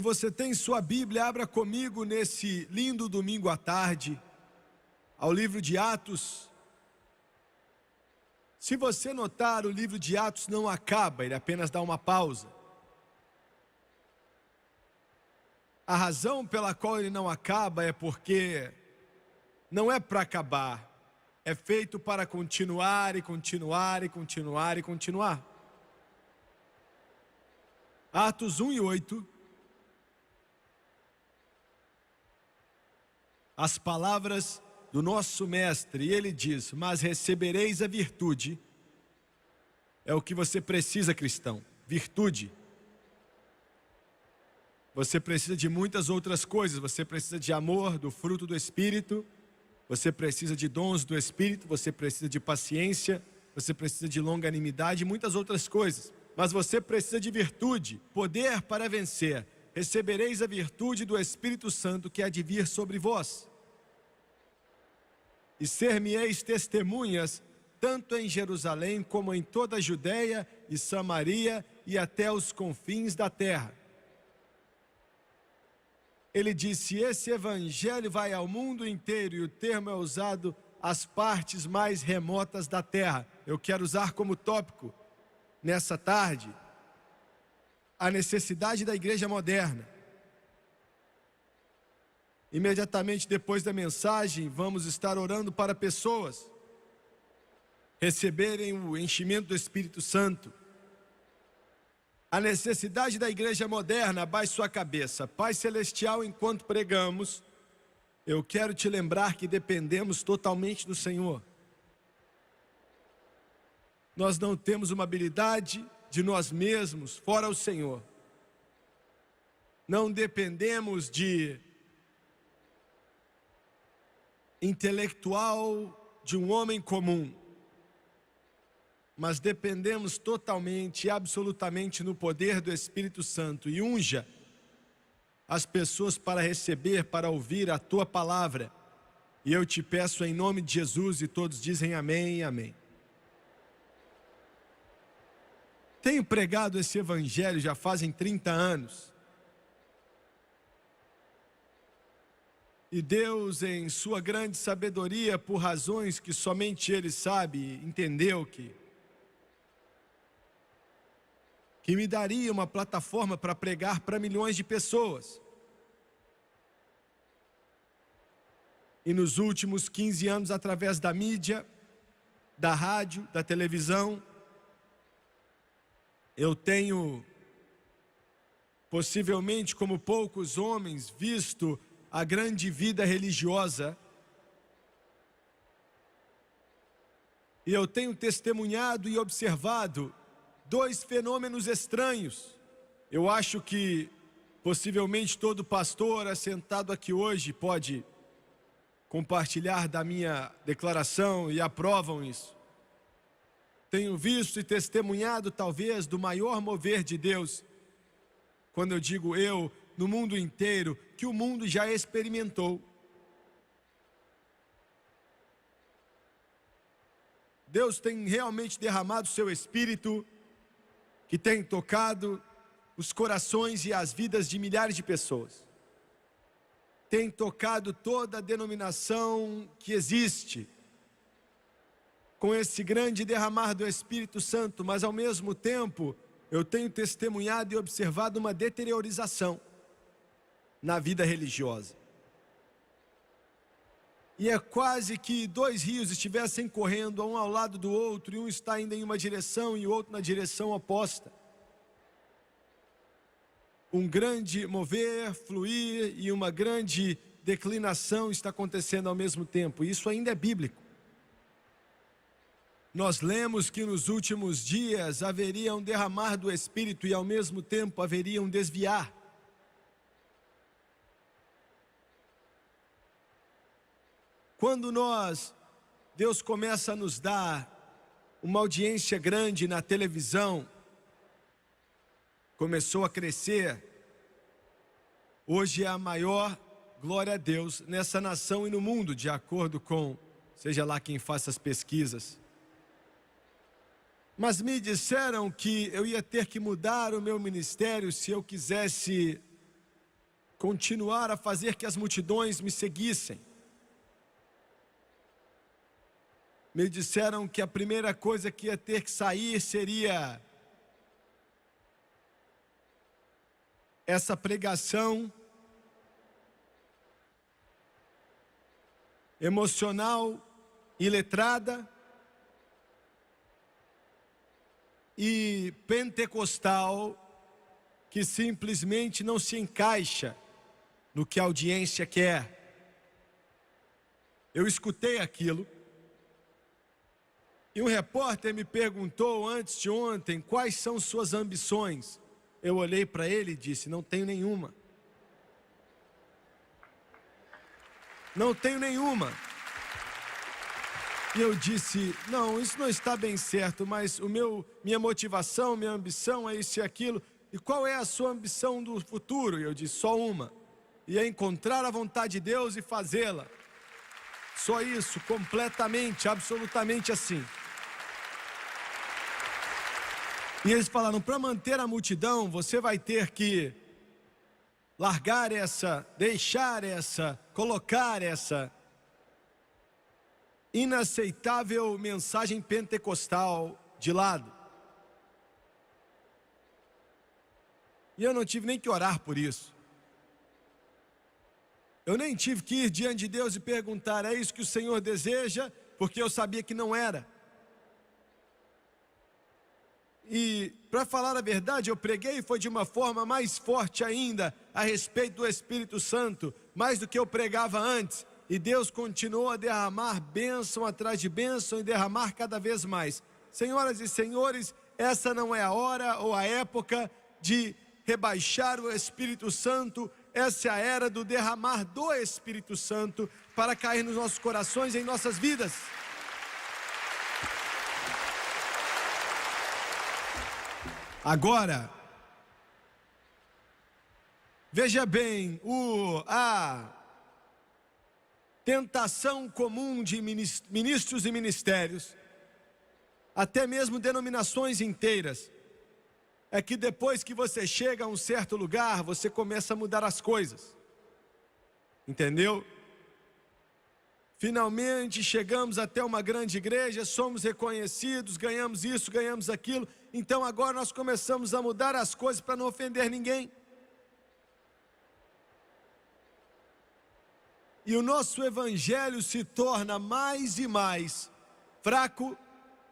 Você tem sua Bíblia, abra comigo nesse lindo domingo à tarde, ao livro de Atos. Se você notar, o livro de Atos não acaba, ele apenas dá uma pausa. A razão pela qual ele não acaba é porque não é para acabar, é feito para continuar e continuar e continuar e continuar. Atos 1 e 8. As palavras do nosso mestre, e ele diz: mas recebereis a virtude. É o que você precisa, cristão, virtude. Você precisa de muitas outras coisas, você precisa de amor, do fruto do Espírito, você precisa de dons do Espírito, você precisa de paciência, você precisa de longanimidade e muitas outras coisas. Mas você precisa de virtude, poder para vencer. Recebereis a virtude do Espírito Santo que há de vir sobre vós. E ser-me-eis testemunhas, tanto em Jerusalém como em toda a Judeia e Samaria e até os confins da terra. Ele disse: esse evangelho vai ao mundo inteiro, e o termo é usado às partes mais remotas da terra. Eu quero usar como tópico, nessa tarde, a necessidade da igreja moderna. Imediatamente depois da mensagem, vamos estar orando para pessoas receberem o enchimento do Espírito Santo. A necessidade da igreja moderna. Abaixe sua cabeça. Pai Celestial, enquanto pregamos, eu quero te lembrar que dependemos totalmente do Senhor. Nós não temos uma habilidade de nós mesmos fora o Senhor. Não dependemos de intelectual, de um homem comum. Mas dependemos totalmente e absolutamente no poder do Espírito Santo. E unja as pessoas para receber, para ouvir a Tua palavra. E eu te peço em nome de Jesus, e todos dizem amém e amém. Tenho pregado esse evangelho já fazem 30 anos. E Deus, em sua grande sabedoria, por razões que somente Ele sabe, entendeu que me daria uma plataforma para pregar para milhões de pessoas. E nos últimos 15 anos, através da mídia, da rádio, da televisão, eu tenho, possivelmente como poucos homens, visto a grande vida religiosa. E eu tenho testemunhado e observado dois fenômenos estranhos. Eu acho que possivelmente todo pastor assentado aqui hoje pode compartilhar da minha declaração e aprovam isso. Tenho visto e testemunhado talvez do maior mover de Deus, quando eu digo eu, no mundo inteiro, que o mundo já experimentou. Deus tem realmente derramado seu Espírito, que tem tocado os corações e as vidas de milhares de pessoas. Tem tocado toda a denominação que existe, com esse grande derramar do Espírito Santo, mas ao mesmo tempo, eu tenho testemunhado e observado uma deteriorização na vida religiosa. E é quase que dois rios estivessem correndo um ao lado do outro, e um está indo em uma direção e o outro na direção oposta. Um grande mover, fluir e uma grande declinação está acontecendo ao mesmo tempo. Isso ainda é bíblico. Nós lemos que nos últimos dias haveria um derramar do Espírito e ao mesmo tempo haveria um desviar. Quando Deus começa a nos dar uma audiência grande na televisão, começou a crescer, hoje é a maior, glória a Deus, nessa nação e no mundo, de acordo com, seja lá quem faça as pesquisas. Mas me disseram que eu ia ter que mudar o meu ministério se eu quisesse continuar a fazer que as multidões me seguissem. Me disseram que a primeira coisa que ia ter que sair seria essa pregação emocional, iletrada e pentecostal, que simplesmente não se encaixa no que a audiência quer. Eu escutei aquilo e um repórter me perguntou antes de ontem quais são suas ambições. Eu olhei para ele e disse: não tenho nenhuma. Não tenho nenhuma. E eu disse: não, isso não está bem certo, mas minha motivação, minha ambição é isso e aquilo. E qual é a sua ambição do futuro? E eu disse: só uma. E é encontrar a vontade de Deus e fazê-la. Só isso, completamente, absolutamente assim. E eles falaram: para manter a multidão, você vai ter que largar essa, deixar essa, colocar essa inaceitável mensagem pentecostal de lado. E eu não tive nem que orar por isso. Eu nem tive que ir diante de Deus e perguntar: é isso que o Senhor deseja? Porque eu sabia que não era. E, para falar a verdade, eu preguei e foi de uma forma mais forte ainda a respeito do Espírito Santo, mais do que eu pregava antes. E Deus continuou a derramar bênção atrás de bênção e derramar cada vez mais. Senhoras e senhores, essa não é a hora ou a época de rebaixar o Espírito Santo. Essa é a era do derramar do Espírito Santo para cair nos nossos corações e em nossas vidas. Agora, veja bem, a tentação comum de ministros e ministérios, até mesmo denominações inteiras, é que depois que você chega a um certo lugar, você começa a mudar as coisas. Entendeu? Finalmente chegamos até uma grande igreja, somos reconhecidos, ganhamos isso, ganhamos aquilo. Então agora nós começamos a mudar as coisas para não ofender ninguém. E o nosso evangelho se torna mais e mais fraco,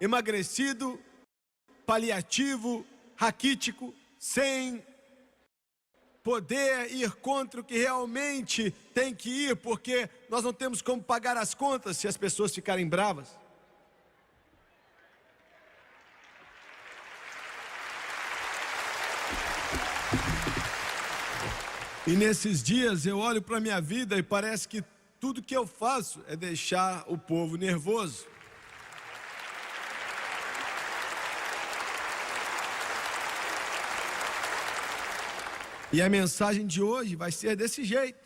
emagrecido, paliativo, raquítico, sem poder ir contra o que realmente tem que ir, porque nós não temos como pagar as contas se as pessoas ficarem bravas. E nesses dias eu olho para a minha vida e parece que tudo que eu faço é deixar o povo nervoso. E a mensagem de hoje vai ser desse jeito.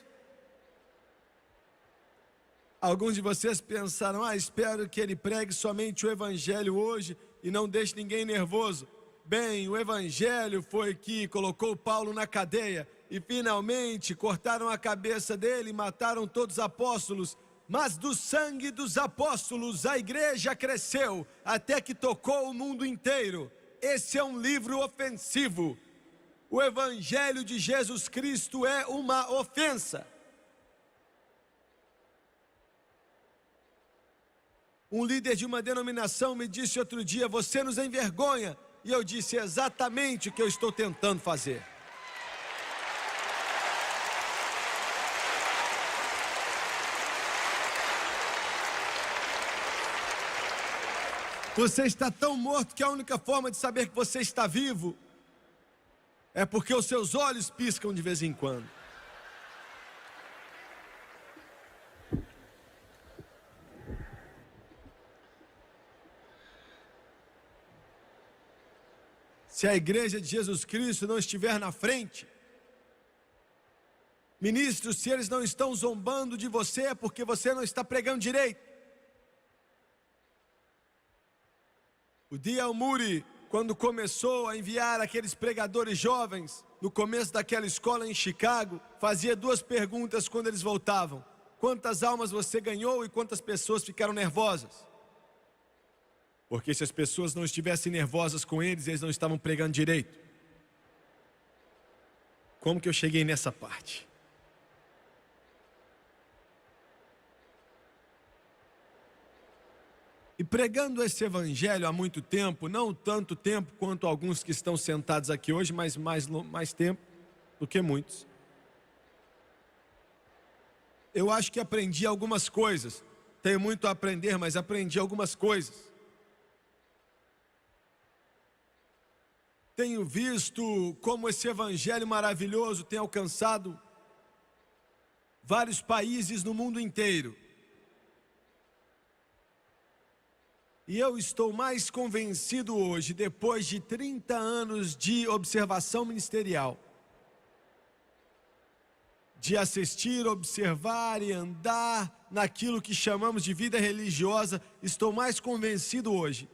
Alguns de vocês pensaram: espero que ele pregue somente o evangelho hoje e não deixe ninguém nervoso. Bem, o evangelho foi que colocou Paulo na cadeia e finalmente cortaram a cabeça dele e mataram todos os apóstolos. Mas do sangue dos apóstolos a igreja cresceu até que tocou o mundo inteiro. Esse é um livro ofensivo. O Evangelho de Jesus Cristo é uma ofensa. Um líder de uma denominação me disse outro dia: você nos envergonha. E eu disse: exatamente o que eu estou tentando fazer. Você está tão morto que a única forma de saber que você está vivo é porque os seus olhos piscam de vez em quando. Se a igreja de Jesus Cristo não estiver na frente, ministros, se eles não estão zombando de você, é porque você não está pregando direito. O D.L. Moody, quando começou a enviar aqueles pregadores jovens no começo daquela escola em Chicago, fazia 2 perguntas quando eles voltavam: quantas almas você ganhou e quantas pessoas ficaram nervosas? Porque se as pessoas não estivessem nervosas com eles, eles não estavam pregando direito. Como que eu cheguei nessa parte? E pregando esse evangelho há muito tempo, não tanto tempo quanto alguns que estão sentados aqui hoje, mas mais tempo do que muitos. Eu acho que aprendi algumas coisas. Tenho muito a aprender, mas aprendi algumas coisas. Tenho visto como esse evangelho maravilhoso tem alcançado vários países no mundo inteiro. E eu estou mais convencido hoje, depois de 30 anos de observação ministerial, de assistir, observar e andar naquilo que chamamos de vida religiosa, estou mais convencido hoje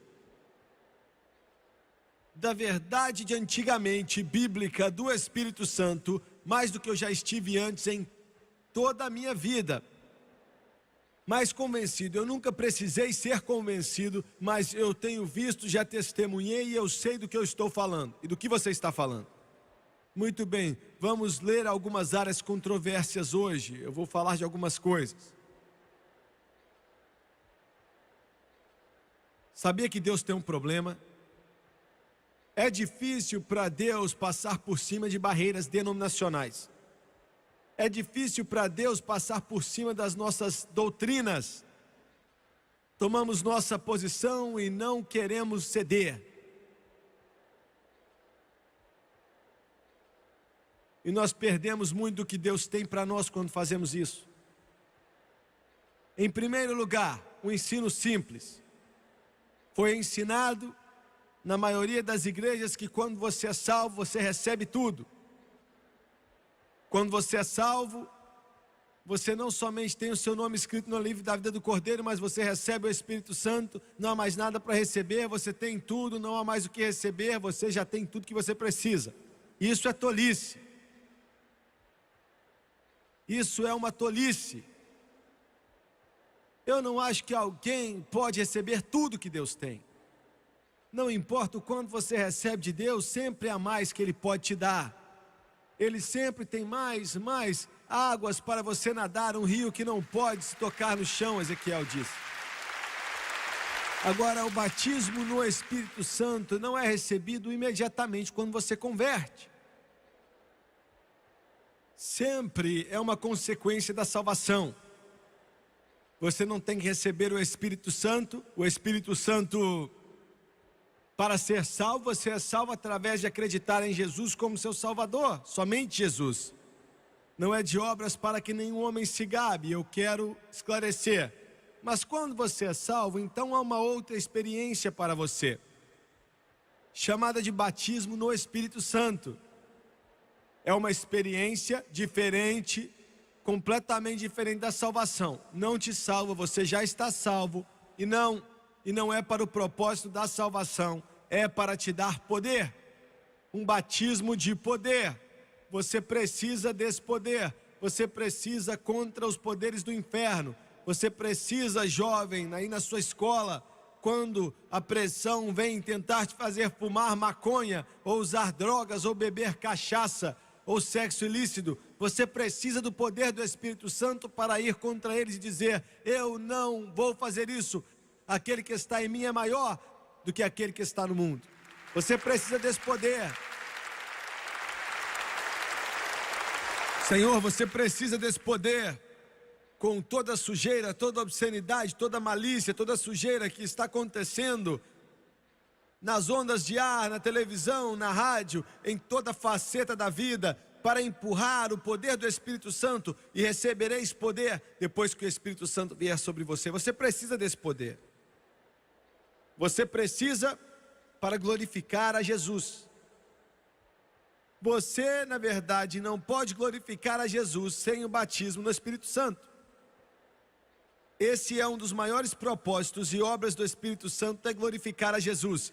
da verdade de antigamente, bíblica, do Espírito Santo, mais do que eu já estive antes em toda a minha vida. Mais convencido, eu nunca precisei ser convencido, mas eu tenho visto, já testemunhei e eu sei do que eu estou falando e do que você está falando. Muito bem, vamos ler algumas áreas controversas hoje. Eu vou falar de algumas coisas. Sabia que Deus tem um problema? É difícil para Deus passar por cima de barreiras denominacionais. É difícil para Deus passar por cima das nossas doutrinas. Tomamos nossa posição e não queremos ceder. E nós perdemos muito do que Deus tem para nós quando fazemos isso. Em primeiro lugar, o ensino simples. Foi ensinado na maioria das igrejas que quando você é salvo, você recebe tudo. Quando você é salvo, você não somente tem o seu nome escrito no livro da vida do Cordeiro, mas você recebe o Espírito Santo, não há mais nada para receber, você tem tudo, não há mais o que receber, você já tem tudo que você precisa. Isso é tolice. Isso é uma tolice. Eu não acho que alguém pode receber tudo que Deus tem. Não importa o quanto você recebe de Deus, sempre há mais que Ele pode te dar. Ele sempre tem mais águas para você nadar, um rio que não pode se tocar no chão, Ezequiel disse. Agora, o batismo no Espírito Santo não é recebido imediatamente quando você converte. Sempre é uma consequência da salvação. Você não tem que receber o Espírito Santo. O Espírito Santo, para ser salvo, você é salvo através de acreditar em Jesus como seu Salvador. Somente Jesus. Não é de obras para que nenhum homem se gabe. Eu quero esclarecer. Mas quando você é salvo, então há uma outra experiência para você, chamada de batismo no Espírito Santo. É uma experiência diferente, completamente diferente da salvação. Não te salva, você já está salvo. E não é para o propósito da salvação, é para te dar poder. Um batismo de poder. Você precisa desse poder. Você precisa contra os poderes do inferno. Você precisa, jovem, aí na sua escola, quando a pressão vem tentar te fazer fumar maconha, ou usar drogas, ou beber cachaça, ou sexo ilícito, você precisa do poder do Espírito Santo para ir contra eles e dizer: eu não vou fazer isso. Aquele que está em mim é maior do que aquele que está no mundo. Você precisa desse poder. Senhor, você precisa desse poder. Com toda a sujeira, toda a obscenidade, toda a malícia, toda a sujeira que está acontecendo nas ondas de ar, na televisão, na rádio, em toda faceta da vida, para empurrar o poder do Espírito Santo, e recebereis poder depois que o Espírito Santo vier sobre você. Você precisa desse poder. Você precisa para glorificar a Jesus. Você, na verdade, não pode glorificar a Jesus sem o batismo no Espírito Santo. Esse é um dos maiores propósitos e obras do Espírito Santo, é glorificar a Jesus.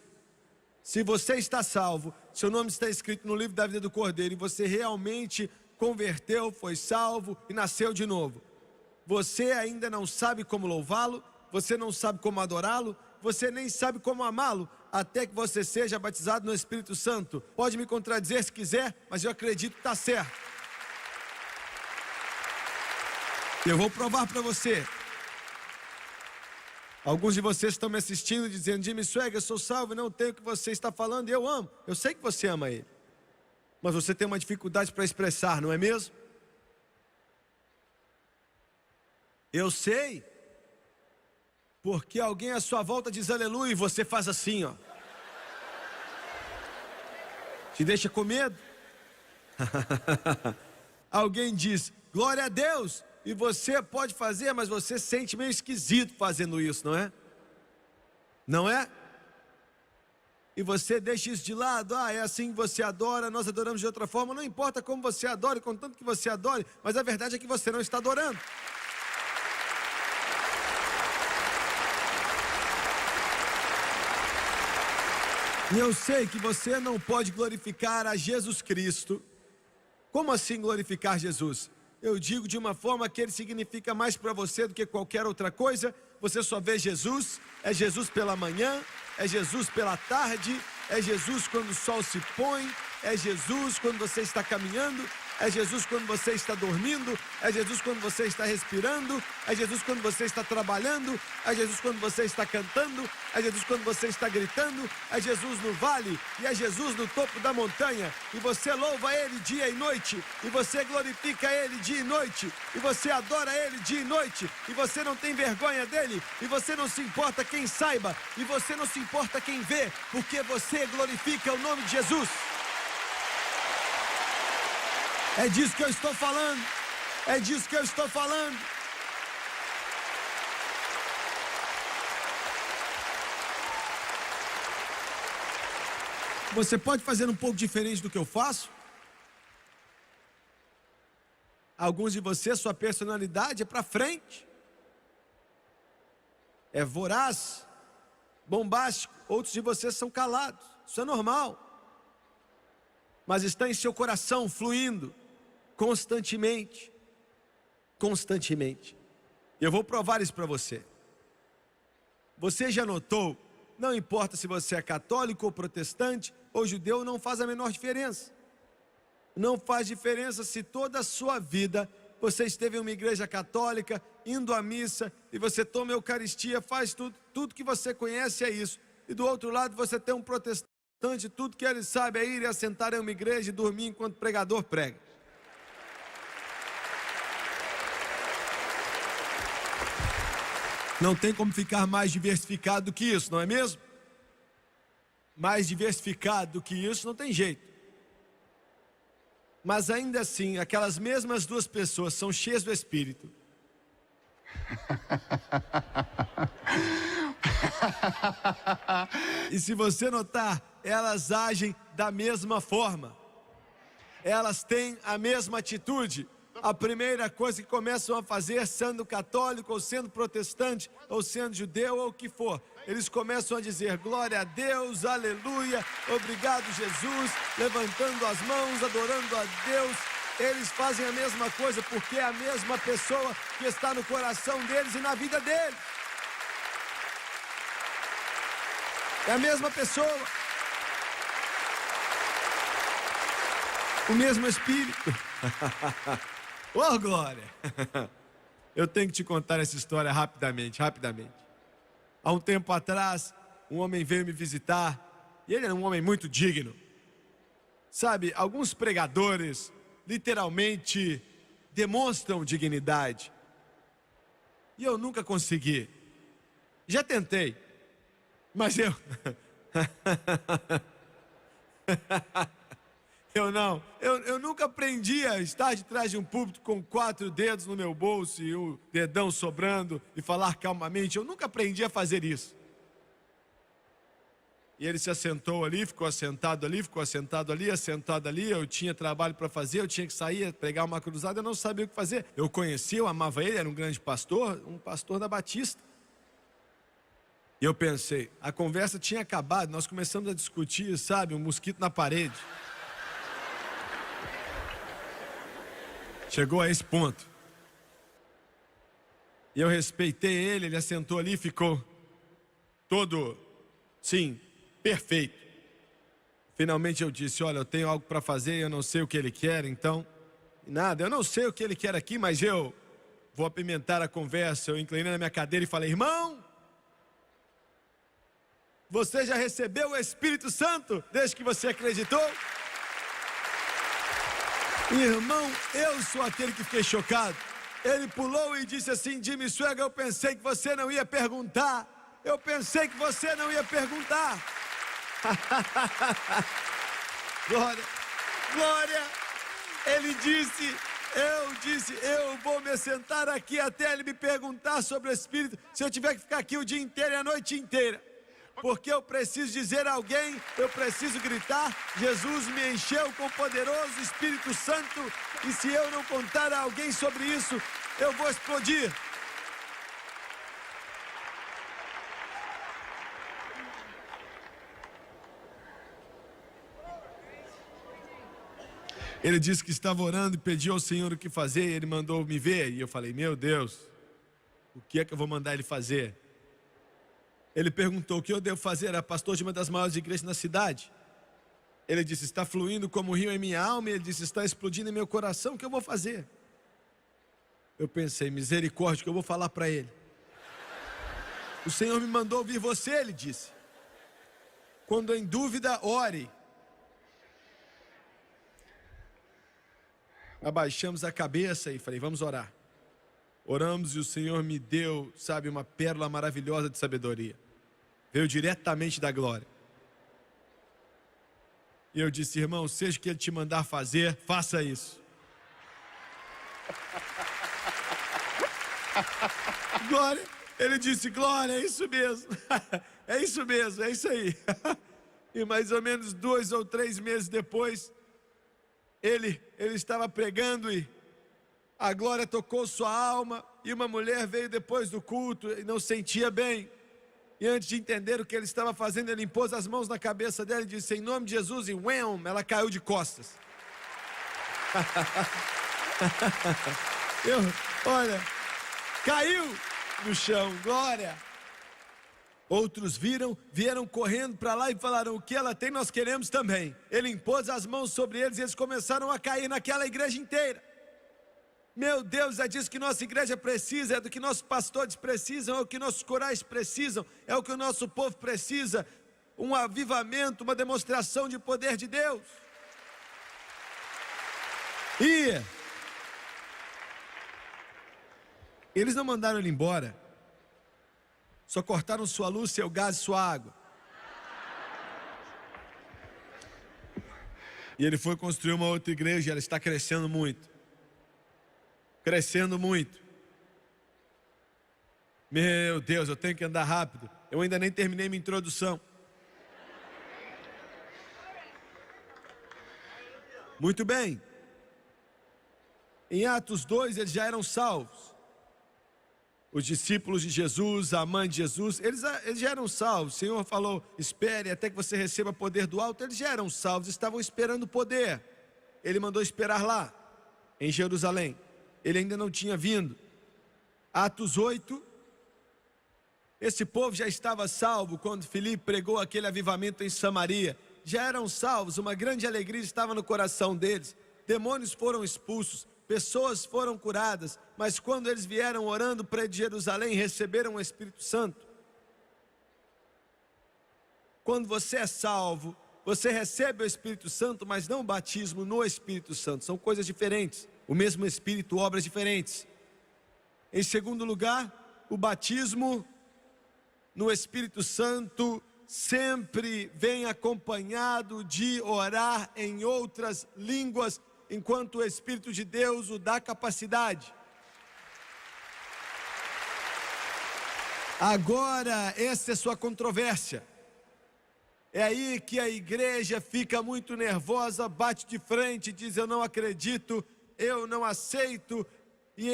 Se você está salvo, seu nome está escrito no livro da vida do Cordeiro e você realmente converteu, foi salvo e nasceu de novo, você ainda não sabe como louvá-lo, você não sabe como adorá-lo, você nem sabe como amá-lo, até que você seja batizado no Espírito Santo. Pode me contradizer se quiser, mas eu acredito que está certo. Eu vou provar para você. Alguns de vocês estão me assistindo dizendo: Jimmy Swaggart, eu sou salvo e não tenho o que você está falando, e eu amo. Eu sei que você ama ele, mas você tem uma dificuldade para expressar, não é mesmo? Eu sei, porque alguém à sua volta diz aleluia e você faz assim, ó. Te deixa com medo? Alguém diz glória a Deus e você pode fazer, mas você se sente meio esquisito fazendo isso, não é? Não é? E você deixa isso de lado. É assim que você adora, nós adoramos de outra forma. Não importa como você adore, contanto que você adore, mas a verdade é que você não está adorando. E eu sei que você não pode glorificar a Jesus Cristo. Como assim glorificar Jesus? Eu digo de uma forma que ele significa mais para você do que qualquer outra coisa. Você só vê Jesus, é Jesus pela manhã, é Jesus pela tarde, é Jesus quando o sol se põe, é Jesus quando você está caminhando, é Jesus quando você está dormindo, é Jesus quando você está respirando, é Jesus quando você está trabalhando, é Jesus quando você está cantando, é Jesus quando você está gritando, é Jesus no vale e é Jesus no topo da montanha. E você louva Ele dia e noite, e você glorifica Ele dia e noite, e você adora Ele dia e noite, e você não tem vergonha dEle, e você não se importa quem saiba, e você não se importa quem vê, porque você glorifica o nome de Jesus. É disso que eu estou falando. É disso que eu estou falando. Você pode fazer um pouco diferente do que eu faço? Alguns de vocês, sua personalidade é para frente. É voraz, bombástico. Outros de vocês são calados. Isso é normal. Mas está em seu coração, fluindo. Constantemente. Constantemente. Eu vou provar isso para você. Você já notou, não importa se você é católico ou protestante ou judeu, não faz a menor diferença. Não faz diferença se toda a sua vida você esteve em uma igreja católica, indo à missa, e você toma a Eucaristia, faz tudo que você conhece é isso. E do outro lado você tem um protestante, tudo que ele sabe é ir e assentar em uma igreja e dormir enquanto o pregador prega. Não tem como ficar mais diversificado do que isso, não é mesmo? Mais diversificado do que isso não tem jeito. Mas ainda assim, aquelas mesmas duas pessoas são cheias do Espírito. E se você notar, elas agem da mesma forma. Elas têm a mesma atitude. A primeira coisa que começam a fazer, sendo católico, ou sendo protestante, ou sendo judeu, ou o que for, eles começam a dizer glória a Deus, aleluia, obrigado Jesus, levantando as mãos, adorando a Deus. Eles fazem a mesma coisa porque é a mesma pessoa que está no coração deles e na vida deles. É a mesma pessoa. O mesmo Espírito. Oh, glória! Eu tenho que te contar essa história rapidamente. Há um tempo atrás, um homem veio me visitar, e ele era um homem muito digno. Sabe, alguns pregadores literalmente demonstram dignidade. E eu nunca consegui. Já tentei, mas eu nunca aprendi a estar de trás de um púlpito com 4 dedos no meu bolso e o dedão sobrando e falar calmamente. Eu nunca aprendi a fazer isso. E ele se assentou ali, ficou assentado ali, assentado ali. Eu tinha trabalho para fazer, eu tinha que sair, pregar uma cruzada, eu não sabia o que fazer. Eu conhecia, eu amava ele, era um grande pastor, um pastor da Batista. E eu pensei, a conversa tinha acabado, nós começamos a discutir, sabe, um mosquito na parede. Chegou a esse ponto. E eu respeitei ele, ele assentou ali e ficou todo, sim, perfeito. Finalmente eu disse, olha, eu tenho algo para fazer, eu não sei o que ele quer, então... Nada, eu não sei o que ele quer aqui, mas eu vou apimentar a conversa. Eu inclinei na minha cadeira e falei, irmão, você já recebeu o Espírito Santo desde que você acreditou? Irmão, eu sou aquele que fiquei chocado. Ele pulou e disse assim, Jimmy Swaggart, eu pensei que você não ia perguntar. Eu pensei que você não ia perguntar. Glória, glória. Ele disse, eu vou me sentar aqui até ele me perguntar sobre o Espírito. Se eu tiver que ficar aqui o dia inteiro e a noite inteira. Porque eu preciso dizer a alguém, eu preciso gritar, Jesus me encheu com o poderoso Espírito Santo, e se eu não contar a alguém sobre isso, eu vou explodir. Ele disse que estava orando e pediu ao Senhor o que fazer, e ele mandou me ver, e eu falei, meu Deus, o que é que eu vou mandar ele fazer? Ele perguntou o que eu devo fazer, era pastor de uma das maiores igrejas na cidade. Ele disse, está fluindo como um rio em minha alma, e ele disse, está explodindo em meu coração, o que eu vou fazer? Eu pensei, misericórdia, o que eu vou falar para ele? O Senhor me mandou ouvir você, ele disse. Quando em dúvida, ore. Abaixamos a cabeça e falei, vamos orar. Oramos e o Senhor me deu, sabe, uma pérola maravilhosa de sabedoria. Veio diretamente da glória. E eu disse, irmão, seja o que Ele te mandar fazer, faça isso. Glória. Ele disse, glória, é isso mesmo. É isso mesmo, é isso aí. E mais ou menos 2 ou 3 meses depois, ele estava pregando e a glória tocou sua alma, e uma mulher veio depois do culto e não sentia bem. E antes de entender o que ele estava fazendo, ele impôs as mãos na cabeça dela e disse, em nome de Jesus, e uém, ela caiu de costas. Olha, caiu no chão, glória. Outros vieram correndo para lá e falaram, o que ela tem nós queremos também. Ele impôs as mãos sobre eles e eles começaram a cair naquela igreja inteira. Meu Deus, é disso que nossa igreja precisa, é do que nossos pastores precisam, é o que nossos corais precisam, é o que o nosso povo precisa. Um avivamento, uma demonstração de poder de Deus. E eles não mandaram ele embora, só cortaram sua luz, seu gás e sua água. E ele foi construir uma outra igreja, ela está crescendo muito. Crescendo muito. Meu Deus, eu tenho que andar rápido. Eu ainda nem terminei minha introdução. Muito bem. Em Atos 2, eles já eram salvos. Os discípulos de Jesus, a mãe de Jesus, eles já eram salvos. O Senhor falou, espere até que você receba poder do alto. Eles já eram salvos, estavam esperando poder. Ele mandou esperar lá, em Jerusalém. Ele ainda não tinha vindo. Atos 8, esse povo já estava salvo quando Filipe pregou aquele avivamento em Samaria. Já eram salvos, uma grande alegria estava no coração deles. Demônios foram expulsos, pessoas foram curadas, mas quando eles vieram orando para Jerusalém, receberam o Espírito Santo. Quando você é salvo, você recebe o Espírito Santo, mas não o batismo no Espírito Santo, são coisas diferentes. O mesmo Espírito, obras diferentes. Em segundo lugar, o batismo no Espírito Santo sempre vem acompanhado de orar em outras línguas, enquanto o Espírito de Deus o dá capacidade. Agora, essa é sua controvérsia. É aí que a igreja fica muito nervosa, bate de frente, diz, eu não acredito, eu não aceito. E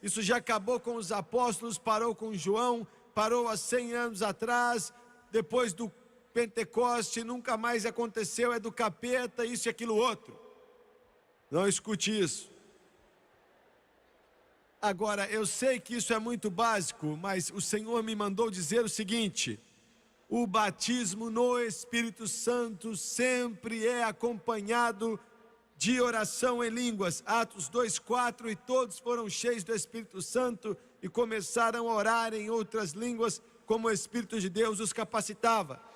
isso já acabou com os apóstolos, parou com João. parou há 100 anos atrás, depois do Pentecoste, nunca mais aconteceu, é do capeta, isso e aquilo outro. Não escute isso. Agora, eu sei que isso é muito básico, mas o Senhor me mandou dizer o seguinte: o batismo no Espírito Santo sempre é acompanhado de oração em línguas. Atos 2:4, e todos foram cheios do Espírito Santo e começaram a orar em outras línguas, como o Espírito de Deus os capacitava.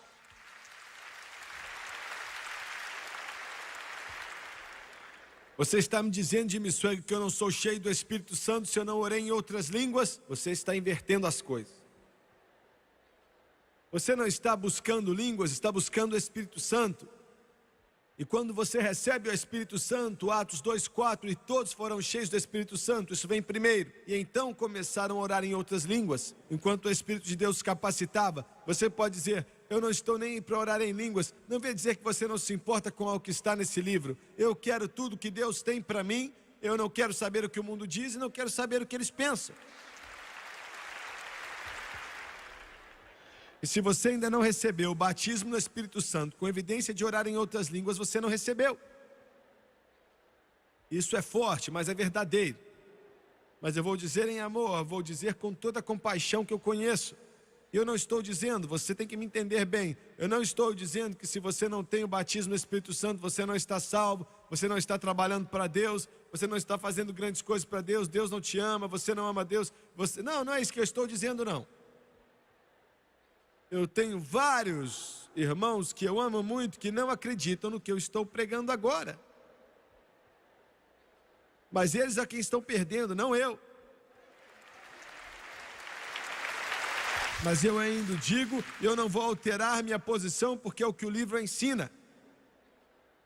Você está me dizendo, Jimmy Swaggart, que eu não sou cheio do Espírito Santo se eu não orei em outras línguas? Você está invertendo as coisas. Você não está buscando línguas, está buscando o Espírito Santo. E quando você recebe o Espírito Santo, Atos 2:4, e todos foram cheios do Espírito Santo, isso vem primeiro. E então começaram a orar em outras línguas, enquanto o Espírito de Deus capacitava. Você pode dizer: eu não estou nem para orar em línguas. Não vem dizer que você não se importa com o que está nesse livro. Eu quero tudo que Deus tem para mim. Eu não quero saber o que o mundo diz e não quero saber o que eles pensam. E se você ainda não recebeu o batismo no Espírito Santo, com evidência de orar em outras línguas, você não recebeu. Isso é forte, mas é verdadeiro. Mas eu vou dizer em amor, vou dizer com toda a compaixão que eu conheço. Eu não estou dizendo, você tem que me entender bem, eu não estou dizendo que se você não tem o batismo no Espírito Santo, você não está salvo, você não está trabalhando para Deus, você não está fazendo grandes coisas para Deus, Deus não te ama, você não ama Deus. Não é isso que eu estou dizendo, não. Eu tenho vários irmãos que eu amo muito, que não acreditam no que eu estou pregando agora. Mas eles é quem estão perdendo, não eu. Mas eu ainda digo, eu não vou alterar minha posição, porque é o que o livro ensina.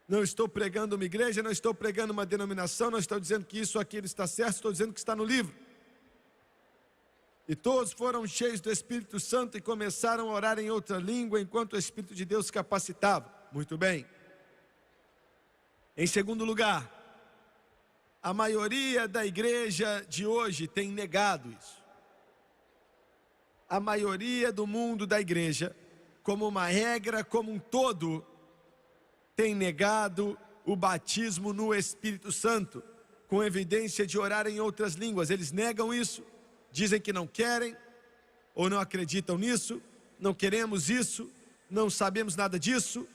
Não estou pregando uma igreja, não estou pregando uma denominação, não estou dizendo que isso ou aquilo está certo, estou dizendo que está no livro. E todos foram cheios do Espírito Santo e começaram a orar em outra língua, enquanto o Espírito de Deus capacitava. Muito bem. Em segundo lugar, a maioria da igreja de hoje tem negado isso. A maioria do mundo da igreja, como uma regra, como um todo, tem negado o batismo no Espírito Santo, com evidência de orar em outras línguas. Eles negam isso, dizem que não querem, ou não acreditam nisso, não queremos isso, não sabemos nada disso,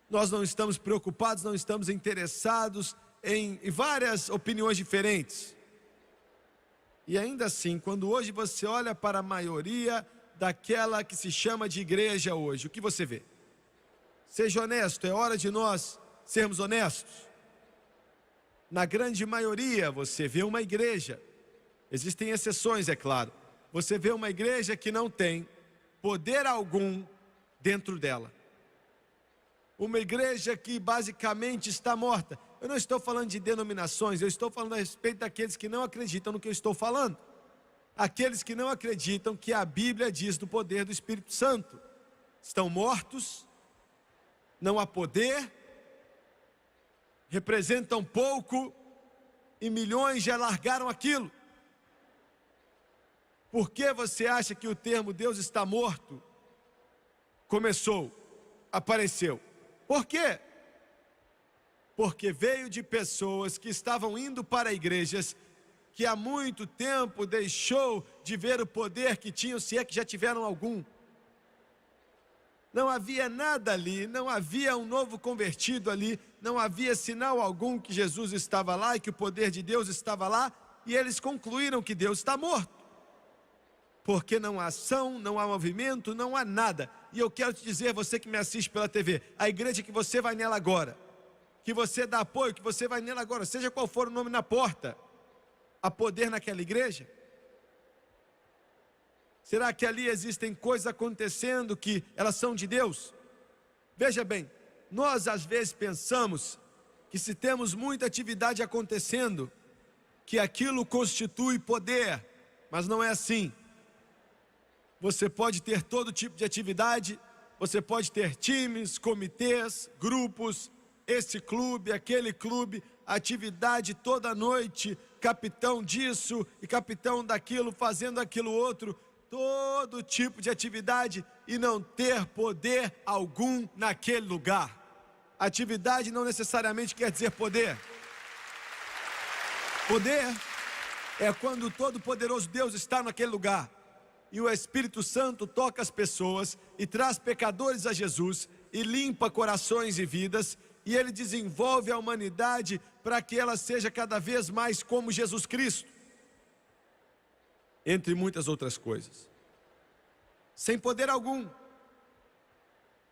nós não estamos preocupados, não estamos interessados em várias opiniões diferentes. E ainda assim, quando hoje você olha para a maioria daquela que se chama de igreja hoje, o que você vê? Seja honesto, é hora de nós sermos honestos. Na grande maioria você vê uma igreja, existem exceções, é claro, você vê uma igreja que não tem poder algum dentro dela. Uma igreja que basicamente está morta. Eu não estou falando de denominações, eu estou falando a respeito daqueles que não acreditam no que eu estou falando. Aqueles que não acreditam que a Bíblia diz do poder do Espírito Santo. Estão mortos, não há poder, representam pouco e milhões já largaram aquilo. Por que você acha que o termo Deus está morto apareceu? Por quê? Porque veio de pessoas que estavam indo para igrejas que há muito tempo deixou de ver o poder que tinham, se é que já tiveram algum. Não havia nada ali, não havia um novo convertido ali, não havia sinal algum que Jesus estava lá e que o poder de Deus estava lá, e eles concluíram que Deus está morto. Porque não há ação, não há movimento, não há nada. E eu quero te dizer, você que me assiste pela TV, a igreja que você vai nela agora, que você dá apoio, que você vai nela agora, seja qual for o nome na porta, há poder naquela igreja? Será que ali existem coisas acontecendo que elas são de Deus? Veja bem, nós às vezes pensamos que se temos muita atividade acontecendo, que aquilo constitui poder, mas não é assim. Você pode ter todo tipo de atividade, você pode ter times, comitês, grupos, esse clube, aquele clube, atividade toda noite, capitão disso e capitão daquilo, fazendo aquilo outro. todo tipo de atividade e não ter poder algum naquele lugar. Atividade não necessariamente quer dizer poder. Poder é quando o Todo-Poderoso Deus está naquele lugar e o Espírito Santo toca as pessoas e traz pecadores a Jesus e limpa corações e vidas, e Ele desenvolve a humanidade para que ela seja cada vez mais como Jesus Cristo, entre muitas outras coisas, sem poder algum.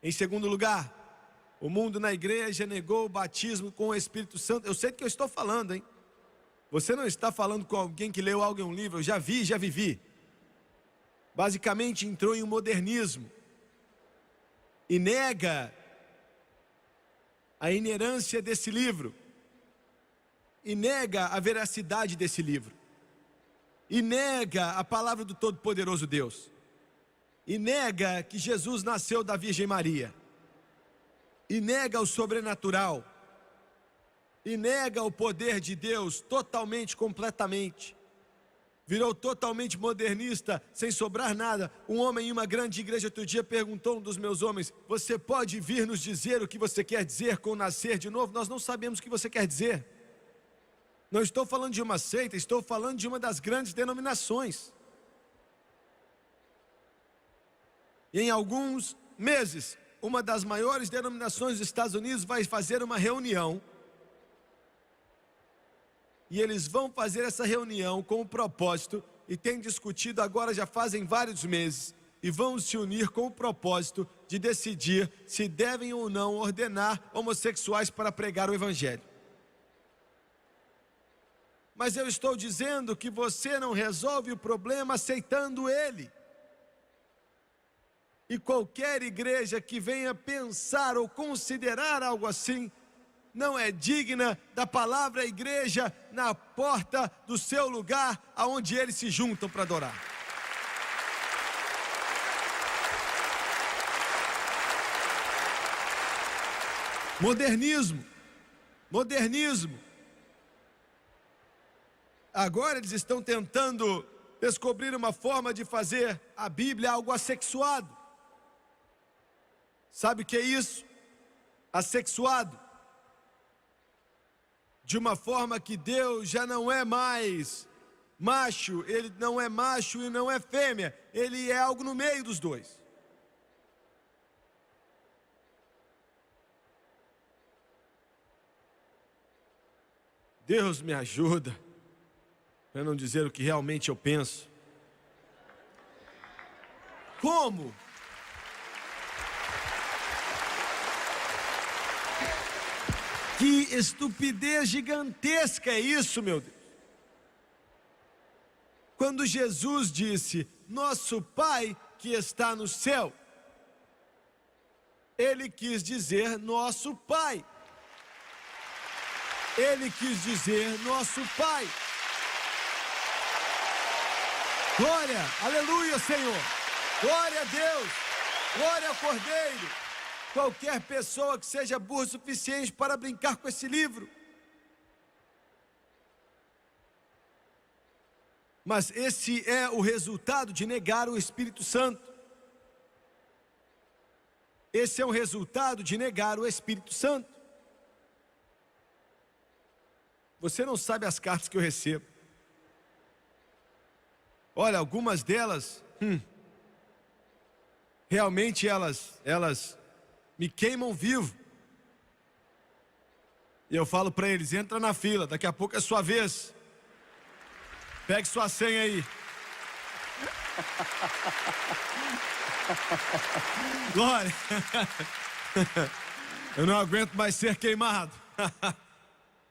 Em segundo lugar, o mundo na igreja negou o batismo com o Espírito Santo. Eu sei do que eu estou falando, hein? Você não está falando com alguém que leu algo em um livro. Eu já vi, já vivi. Basicamente entrou em um modernismo e nega a inerência desse livro, e nega a veracidade desse livro, e nega a palavra do Todo-Poderoso Deus, e nega que Jesus nasceu da Virgem Maria, e nega o sobrenatural, e nega o poder de Deus totalmente, completamente. Virou totalmente modernista, sem sobrar nada. Um homem em uma grande igreja outro dia perguntou a um dos meus homens: você pode vir nos dizer o que você quer dizer com nascer de novo? Nós não sabemos o que você quer dizer. Não estou falando de uma seita, estou falando de uma das grandes denominações. E em alguns meses, uma das maiores denominações dos Estados Unidos vai fazer uma reunião. E eles vão fazer essa reunião com o propósito, e têm discutido agora já fazem vários meses, e vão se unir com o propósito de decidir se devem ou não ordenar homossexuais para pregar o Evangelho. Mas eu estou dizendo que você não resolve o problema aceitando ele. E qualquer igreja que venha pensar ou considerar algo assim, não é digna da palavra igreja na porta do seu lugar, aonde eles se juntam para adorar. Modernismo. Agora eles estão tentando descobrir uma forma de fazer a Bíblia algo assexuado. Sabe o que é isso? Assexuado. De uma forma que Deus já não é mais macho, ele não é macho e não é fêmea, ele é algo no meio dos dois. Deus me ajuda, para não dizer o que realmente eu penso. Como? Que estupidez gigantesca é isso, meu Deus. Quando Jesus disse, nosso Pai que está no céu, Ele quis dizer nosso Pai. Ele quis dizer nosso Pai. Glória, aleluia, Senhor. Glória a Deus, glória ao Cordeiro. Qualquer pessoa que seja burra o suficiente para brincar com esse livro. Mas esse é o resultado de negar o Espírito Santo. Esse é o resultado de negar o Espírito Santo. Você não sabe as cartas que eu recebo. Olha, algumas delas, realmente elas me queimam vivo. E eu falo para eles, entra na fila, daqui a pouco é sua vez. Pegue sua senha aí. Glória. Eu não aguento mais ser queimado.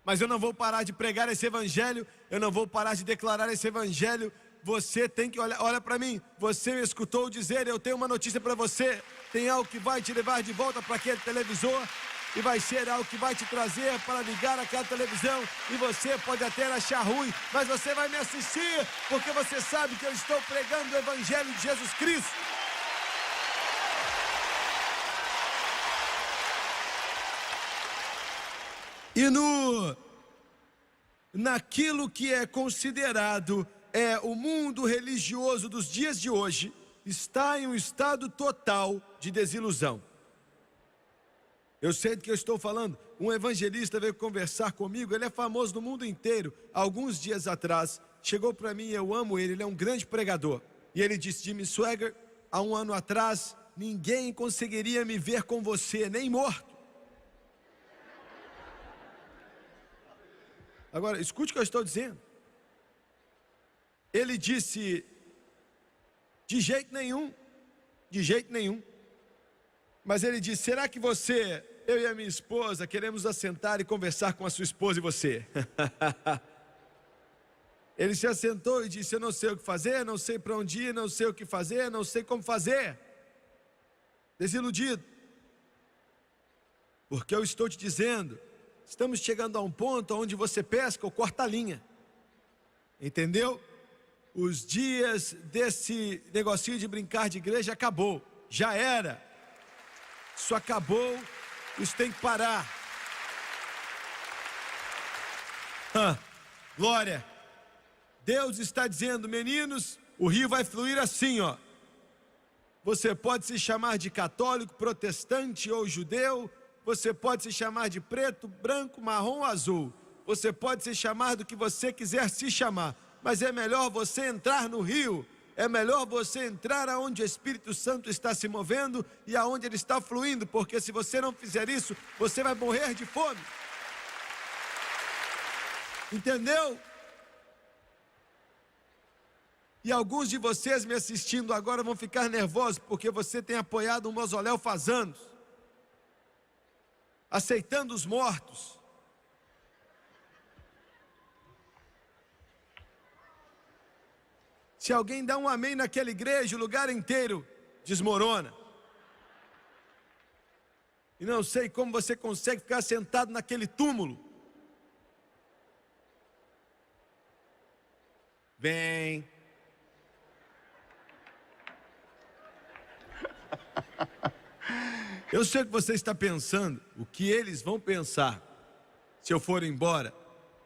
Mas eu não vou parar de pregar esse evangelho, eu não vou parar de declarar esse evangelho. Você tem que olha para mim, você me escutou dizer, eu tenho uma notícia para você. Tem algo que vai te levar de volta para aquele televisor, e vai ser algo que vai te trazer para ligar aquela televisão, e você pode até achar ruim, mas você vai me assistir, porque você sabe que eu estou pregando o evangelho de Jesus Cristo. E naquilo que é considerado o mundo religioso dos dias de hoje está em um estado total de desilusão. Eu sei do que eu estou falando. Um evangelista veio conversar comigo, ele é famoso no mundo inteiro. Alguns dias atrás, chegou para mim, eu amo ele é um grande pregador. E ele disse: Jimmy Swaggart, há um ano atrás, ninguém conseguiria me ver com você, nem morto. Agora, escute o que eu estou dizendo. Ele disse: de jeito nenhum, de jeito nenhum. Mas ele disse: será que você, eu e a minha esposa, queremos assentar e conversar com a sua esposa e você? Ele se assentou e disse: eu não sei o que fazer, não sei para onde ir, não sei o que fazer, não sei como fazer. Desiludido. Porque eu estou te dizendo, estamos chegando a um ponto onde você pesca ou corta a linha. Entendeu? Os dias desse negocinho de brincar de igreja acabou. Já era. Isso acabou. Isso tem que parar. Glória. Deus está dizendo: meninos, o rio vai fluir assim, ó. Você pode se chamar de católico, protestante ou judeu. Você pode se chamar de preto, branco, marrom, azul. Você pode se chamar do que você quiser se chamar. Mas é melhor você entrar no rio. É melhor você entrar aonde o Espírito Santo está se movendo e aonde ele está fluindo. Porque se você não fizer isso, você vai morrer de fome. Entendeu? E alguns de vocês me assistindo agora vão ficar nervosos porque você tem apoiado um mausoléu faz anos, aceitando os mortos. Se alguém dá um amém naquela igreja, o lugar inteiro desmorona. E não sei como você consegue ficar sentado naquele túmulo. Vem. Eu sei que você está pensando o que eles vão pensar se eu for embora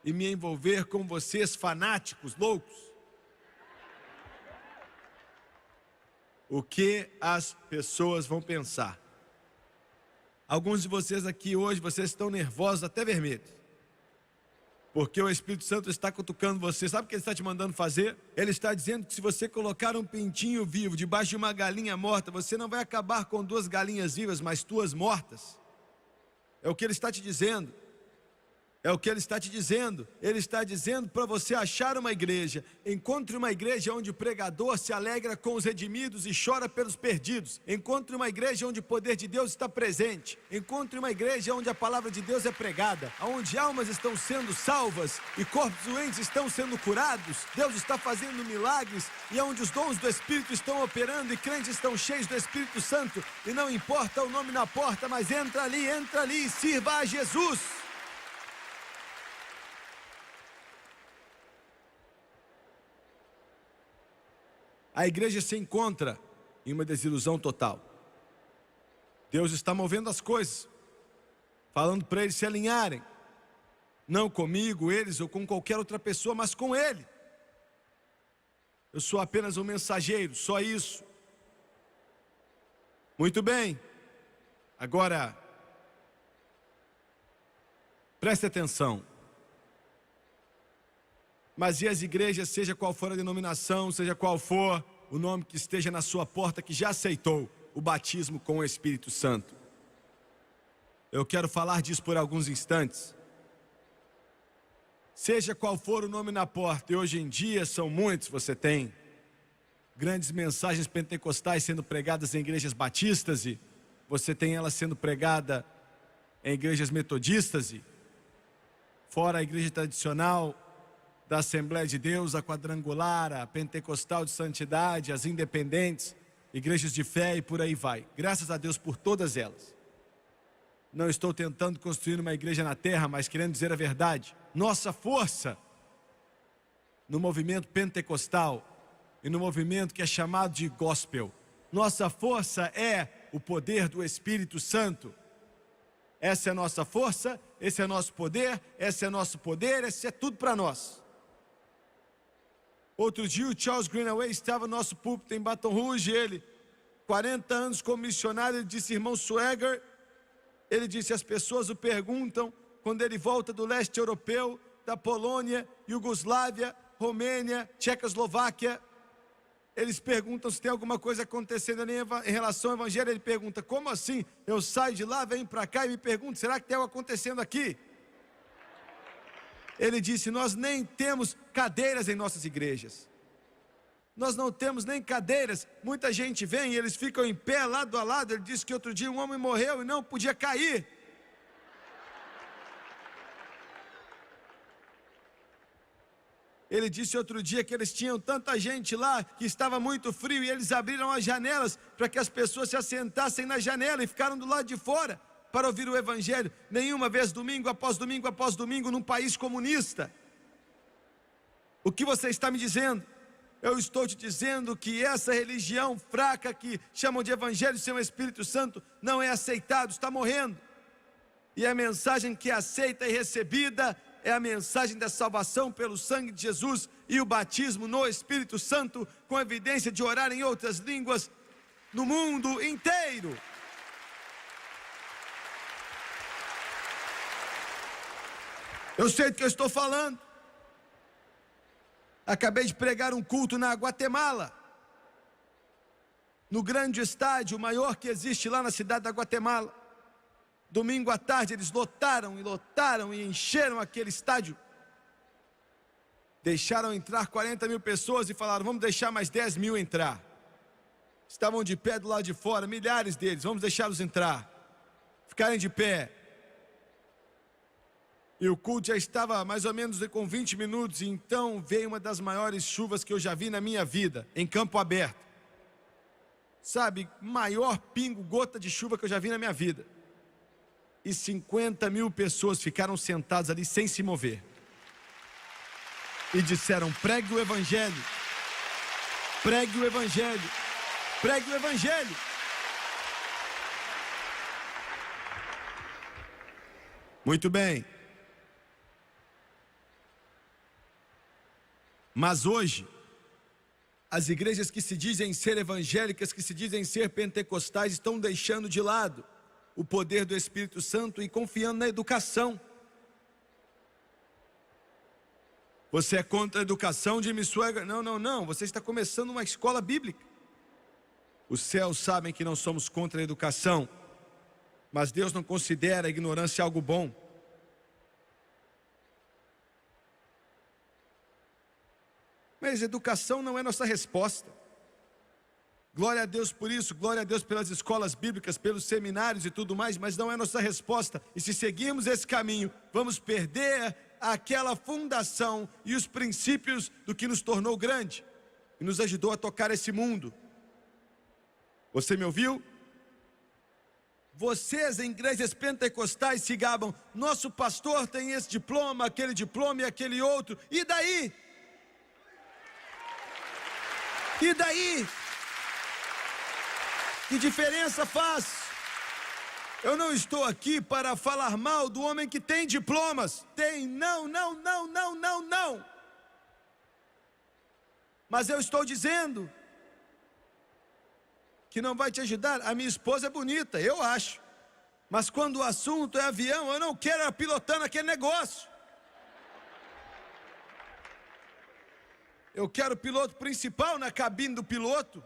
e me envolver com vocês fanáticos, loucos. O que as pessoas vão pensar? Alguns de vocês aqui hoje, vocês estão nervosos, até vermelhos. Porque o Espírito Santo está cutucando você. Sabe o que ele está te mandando fazer? Ele está dizendo que se você colocar um pintinho vivo debaixo de uma galinha morta, você não vai acabar com 2 galinhas vivas, mas 2 mortas. É o que ele está te dizendo. É o que ele está te dizendo. Ele está dizendo para você achar uma igreja. Encontre uma igreja onde o pregador se alegra com os redimidos e chora pelos perdidos. Encontre uma igreja onde o poder de Deus está presente. Encontre uma igreja onde a palavra de Deus é pregada, onde almas estão sendo salvas e corpos doentes estão sendo curados. Deus está fazendo milagres e onde os dons do Espírito estão operando e crentes estão cheios do Espírito Santo. E não importa o nome na porta, mas entra ali e sirva a Jesus. A igreja se encontra em uma desilusão total. Deus está movendo as coisas, falando para eles se alinharem. Não comigo, eles ou com qualquer outra pessoa, mas com Ele. Eu sou apenas um mensageiro, só isso. Muito bem. Agora, preste atenção. Mas e as igrejas, seja qual for a denominação, seja qual for o nome que esteja na sua porta, que já aceitou o batismo com o Espírito Santo? Eu quero falar disso por alguns instantes. Seja qual for o nome na porta, e hoje em dia são muitos, você tem grandes mensagens pentecostais sendo pregadas em igrejas batistas, e você tem elas sendo pregada em igrejas metodistas, e fora a igreja tradicional da Assembleia de Deus, a quadrangular, a pentecostal de santidade, as independentes, igrejas de fé e por aí vai. Graças a Deus por todas elas. Não estou tentando construir uma igreja na terra, mas querendo dizer a verdade. Nossa força no movimento pentecostal e no movimento que é chamado de gospel, nossa força é o poder do Espírito Santo. Essa é a nossa força, esse é nosso poder, esse é nosso poder, esse é tudo para nós. Outro dia o Charles Greenaway estava no nosso púlpito em Baton Rouge, ele, 40 anos como missionário, ele disse: irmão Swagger, ele disse, as pessoas o perguntam, quando ele volta do leste europeu, da Polônia, Iugoslávia, Romênia, Tchecoslováquia, eles perguntam se tem alguma coisa acontecendo ali em relação ao evangelho. Ele pergunta: como assim? Eu saio de lá, venho para cá e me pergunto, será que tem algo acontecendo aqui? Ele disse: nós nem temos cadeiras em nossas igrejas. Nós não temos nem cadeiras. Muita gente vem e eles ficam em pé, lado a lado. Ele disse que outro dia um homem morreu e não podia cair. Ele disse outro dia que eles tinham tanta gente lá que estava muito frio e eles abriram as janelas para que as pessoas se assentassem na janela e ficaram do lado de fora para ouvir o evangelho. Nenhuma vez, domingo após domingo após domingo, num país comunista. O que você está me dizendo? Eu estou te dizendo que essa religião fraca que chamam de evangelho sem o Espírito Santo não é aceitado, está morrendo. E a mensagem que é aceita e recebida é a mensagem da salvação pelo sangue de Jesus e o batismo no Espírito Santo, com evidência de orar em outras línguas no mundo inteiro. Eu sei do que eu estou falando. Acabei de pregar um culto na Guatemala, no grande estádio, o maior que existe lá na cidade da Guatemala. Domingo à tarde eles lotaram e encheram aquele estádio. Deixaram entrar 40 mil pessoas e falaram: vamos deixar mais 10 mil entrar. Estavam de pé do lado de fora, milhares deles, vamos deixá-los entrar. Ficarem de pé. E o culto já estava mais ou menos com 20 minutos, e então veio uma das maiores chuvas que eu já vi na minha vida, em campo aberto. Sabe, maior pingo, gota de chuva que eu já vi na minha vida. E 50 mil pessoas ficaram sentadas ali sem se mover. E disseram: pregue o evangelho, pregue o evangelho, pregue o evangelho. Muito bem. Mas hoje, as igrejas que se dizem ser evangélicas, que se dizem ser pentecostais, estão deixando de lado o poder do Espírito Santo e confiando na educação. Você é contra a educação, Jimmy Swagger? Não, você está começando uma escola bíblica. Os céus sabem que não somos contra a educação, mas Deus não considera a ignorância algo bom. Mas educação não é nossa resposta. Glória a Deus por isso, glória a Deus pelas escolas bíblicas, pelos seminários e tudo mais, mas não é nossa resposta. E se seguirmos esse caminho, vamos perder aquela fundação e os princípios do que nos tornou grande e nos ajudou a tocar esse mundo. Você me ouviu? Vocês em igrejas pentecostais se gabam: nosso pastor tem esse diploma, aquele diploma e aquele outro. E daí? E daí? Que diferença faz? Eu não estou aqui para falar mal do homem que tem diplomas. Tem, não. Mas eu estou dizendo que não vai te ajudar. A minha esposa é bonita, eu acho. Mas quando o assunto é avião, eu não quero ela pilotando aquele negócio. Eu quero o piloto principal na cabine do piloto.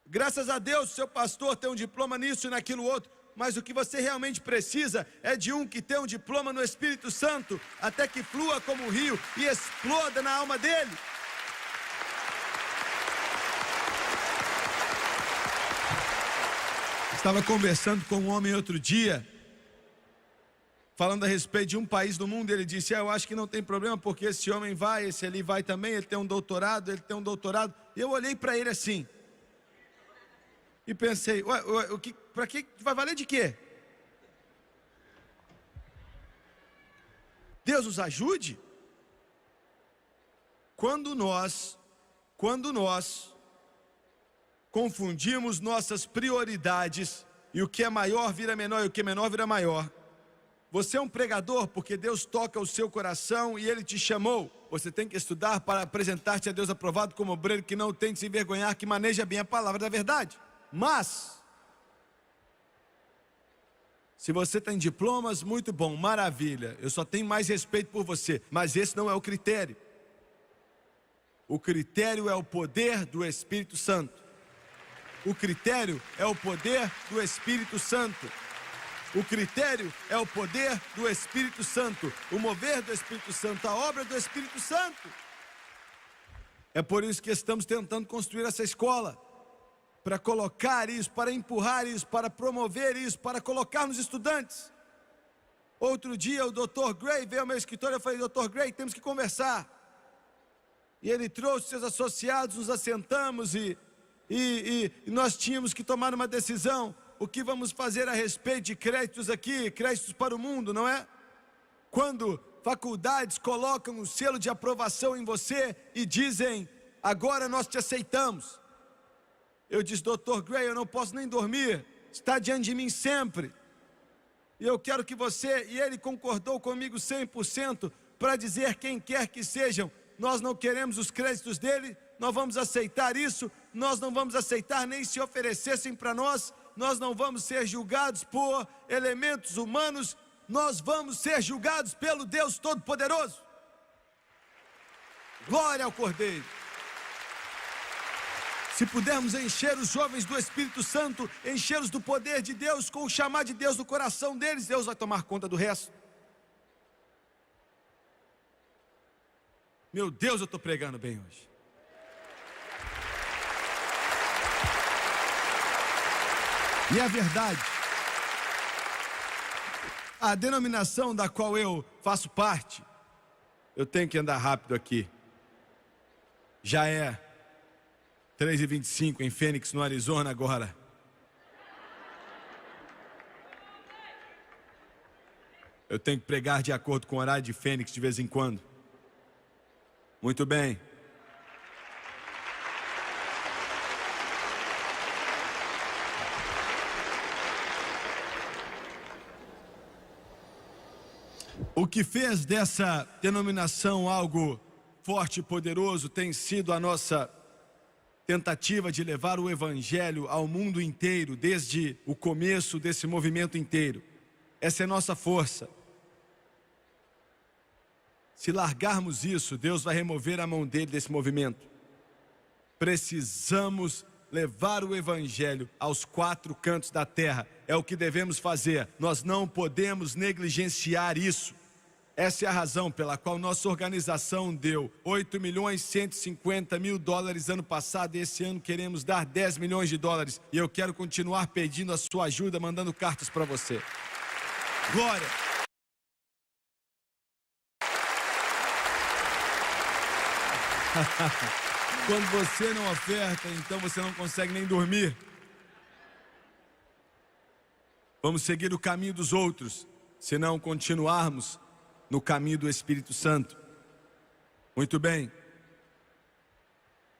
Graças a Deus, seu pastor tem um diploma nisso e naquilo outro. Mas o que você realmente precisa é de um que tem um diploma no Espírito Santo, até que flua como um rio e exploda na alma dele. Estava conversando com um homem outro dia, falando a respeito de um país do mundo. Ele disse: eu acho que não tem problema, porque esse homem vai, esse ali vai também, ele tem um doutorado, E eu olhei para ele assim e pensei: para que vai valer de quê? Deus nos ajude. Quando nós confundimos nossas prioridades, e o que é maior vira menor e o que é menor vira maior, Você é um pregador porque Deus toca o seu coração e Ele te chamou. Você tem que estudar para apresentar-te a Deus aprovado como obreiro que não tem de se envergonhar, que maneja bem a palavra da verdade. Mas, se você tem diplomas, muito bom, maravilha. Eu só tenho mais respeito por você, mas esse não é o critério. O critério é o poder do Espírito Santo. O critério é o poder do Espírito Santo. O critério é o poder do Espírito Santo, o mover do Espírito Santo, a obra do Espírito Santo. É por isso que estamos tentando construir essa escola, para colocar isso, para empurrar isso, para promover isso, para colocar nos estudantes. Outro dia o Dr. Gray veio ao meu escritório, eu falei, Dr. Gray, temos que conversar. E ele trouxe seus associados, nos assentamos e nós tínhamos que tomar uma decisão. O que vamos fazer a respeito de créditos aqui, créditos para o mundo, não é? Quando faculdades colocam o selo de aprovação em você e dizem, agora nós te aceitamos. Eu disse, Dr. Gray, eu não posso nem dormir, está diante de mim sempre. E eu quero que você, e ele concordou comigo 100%, para dizer quem quer que sejam, nós não queremos os créditos dele, nós vamos aceitar isso, nós não vamos aceitar nem se oferecessem para nós não vamos ser julgados por elementos humanos, nós vamos ser julgados pelo Deus Todo-Poderoso. Glória ao Cordeiro. Se pudermos encher os jovens do Espírito Santo, enchê-los do poder de Deus, com o chamar de Deus no coração deles, Deus vai tomar conta do resto. Meu Deus, eu estou pregando bem hoje. E é verdade, a denominação da qual eu faço parte, eu tenho que andar rápido aqui, já é 3h25 em Phoenix, no Arizona agora. Eu tenho que pregar de acordo com o horário de Phoenix de vez em quando. Muito bem. O que fez dessa denominação algo forte e poderoso tem sido a nossa tentativa de levar o Evangelho ao mundo inteiro, desde o começo desse movimento inteiro. Essa é a nossa força. Se largarmos isso, Deus vai remover a mão dele desse movimento. Precisamos levar o Evangelho aos 4 cantos da terra. É o que devemos fazer. Nós não podemos negligenciar isso. Essa é a razão pela qual nossa organização deu $8.150.000 ano passado e esse ano queremos dar $10 milhões. E eu quero continuar pedindo a sua ajuda, mandando cartas para você. Glória! Quando você não oferta, então você não consegue nem dormir. Vamos seguir o caminho dos outros, se não continuarmos no caminho do Espírito Santo. Muito bem.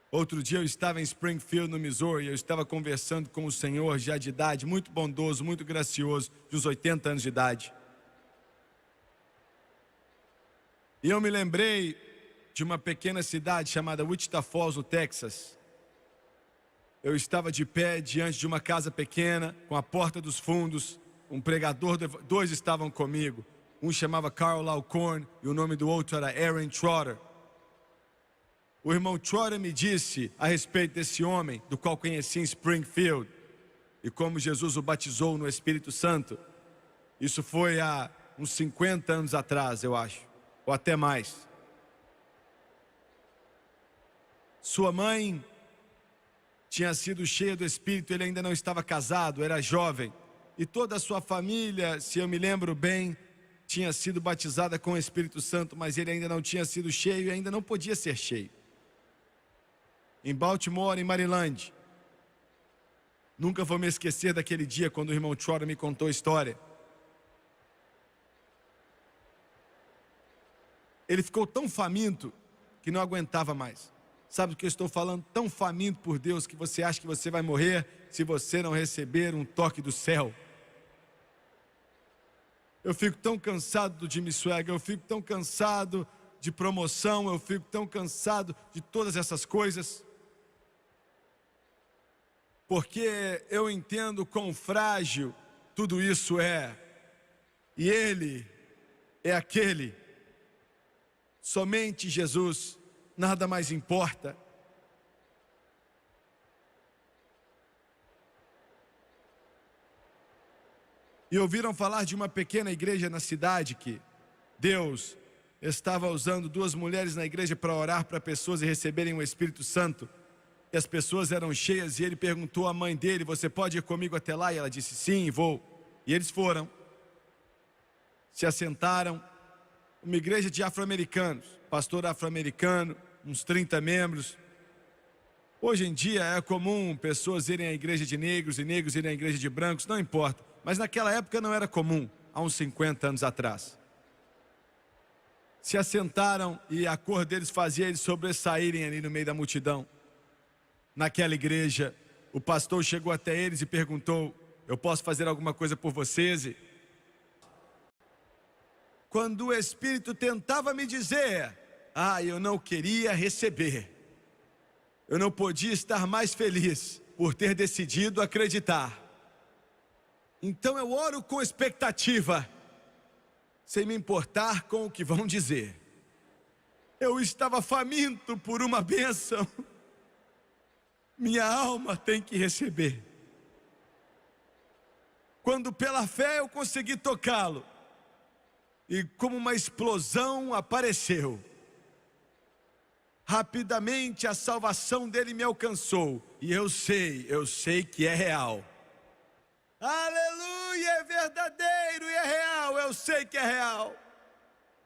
Outro dia eu estava em Springfield, no Missouri, eu estava conversando com o senhor já de idade, muito bondoso, muito gracioso, de uns 80 anos de idade. E eu me lembrei de uma pequena cidade chamada Wichita Falls, no Texas. Eu estava de pé diante de uma casa pequena, com a porta dos fundos, um pregador, 2 estavam comigo. Um chamava Carl Alcorn e o nome do outro era Aaron Trotter. O irmão Trotter me disse a respeito desse homem, do qual conheci em Springfield, e como Jesus o batizou no Espírito Santo. Isso foi há uns 50 anos atrás, eu acho, ou até mais. Sua mãe tinha sido cheia do Espírito, ele ainda não estava casado, era jovem. E toda a sua família, se eu me lembro bem, tinha sido batizada com o Espírito Santo, mas ele ainda não tinha sido cheio e ainda não podia ser cheio. Em Baltimore, em Maryland. Nunca vou me esquecer daquele dia quando o irmão Trotter me contou a história. Ele ficou tão faminto que não aguentava mais. Sabe do que eu estou falando? Tão faminto por Deus que você acha que você vai morrer se você não receber um toque do céu. Eu fico tão cansado do Jimmy Swaggart, eu fico tão cansado de promoção, eu fico tão cansado de todas essas coisas. Porque eu entendo quão frágil tudo isso é. E Ele é aquele. Somente Jesus, nada mais importa. E ouviram falar de uma pequena igreja na cidade que Deus estava usando 2 mulheres na igreja para orar para pessoas e receberem o Espírito Santo. E as pessoas eram cheias e ele perguntou à mãe dele: você pode ir comigo até lá? E ela disse: sim, vou. E eles foram. Se assentaram. Uma igreja de afro-americanos, pastor afro-americano, uns 30 membros. Hoje em dia é comum pessoas irem à igreja de negros e negros irem à igreja de brancos, não importa. Mas naquela época não era comum, há uns 50 anos atrás. Se assentaram e a cor deles fazia eles sobressaírem ali no meio da multidão. Naquela igreja, o pastor chegou até eles e perguntou: eu posso fazer alguma coisa por vocês? E quando o Espírito tentava me dizer: eu não queria receber, eu não podia estar mais feliz por ter decidido acreditar. Então eu oro com expectativa, sem me importar com o que vão dizer. Eu estava faminto por uma bênção. Minha alma tem que receber. Quando pela fé eu consegui tocá-lo, e como uma explosão apareceu. Rapidamente a salvação dele me alcançou. E eu sei que é real. Aleluia, é verdadeiro e é real. Eu sei que é real.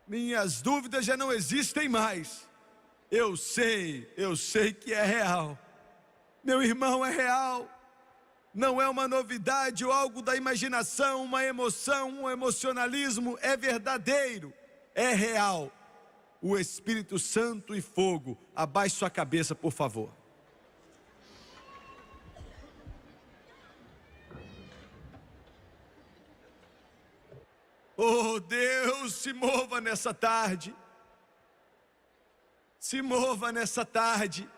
Minhas dúvidas já não existem mais. Eu sei que é real. Meu irmão, é real. Não é uma novidade ou algo da imaginação, uma emoção, um emocionalismo. É verdadeiro, é real. O Espírito Santo e fogo. Abaixe sua cabeça, por favor. Oh Deus, se mova nessa tarde. Se mova nessa tarde.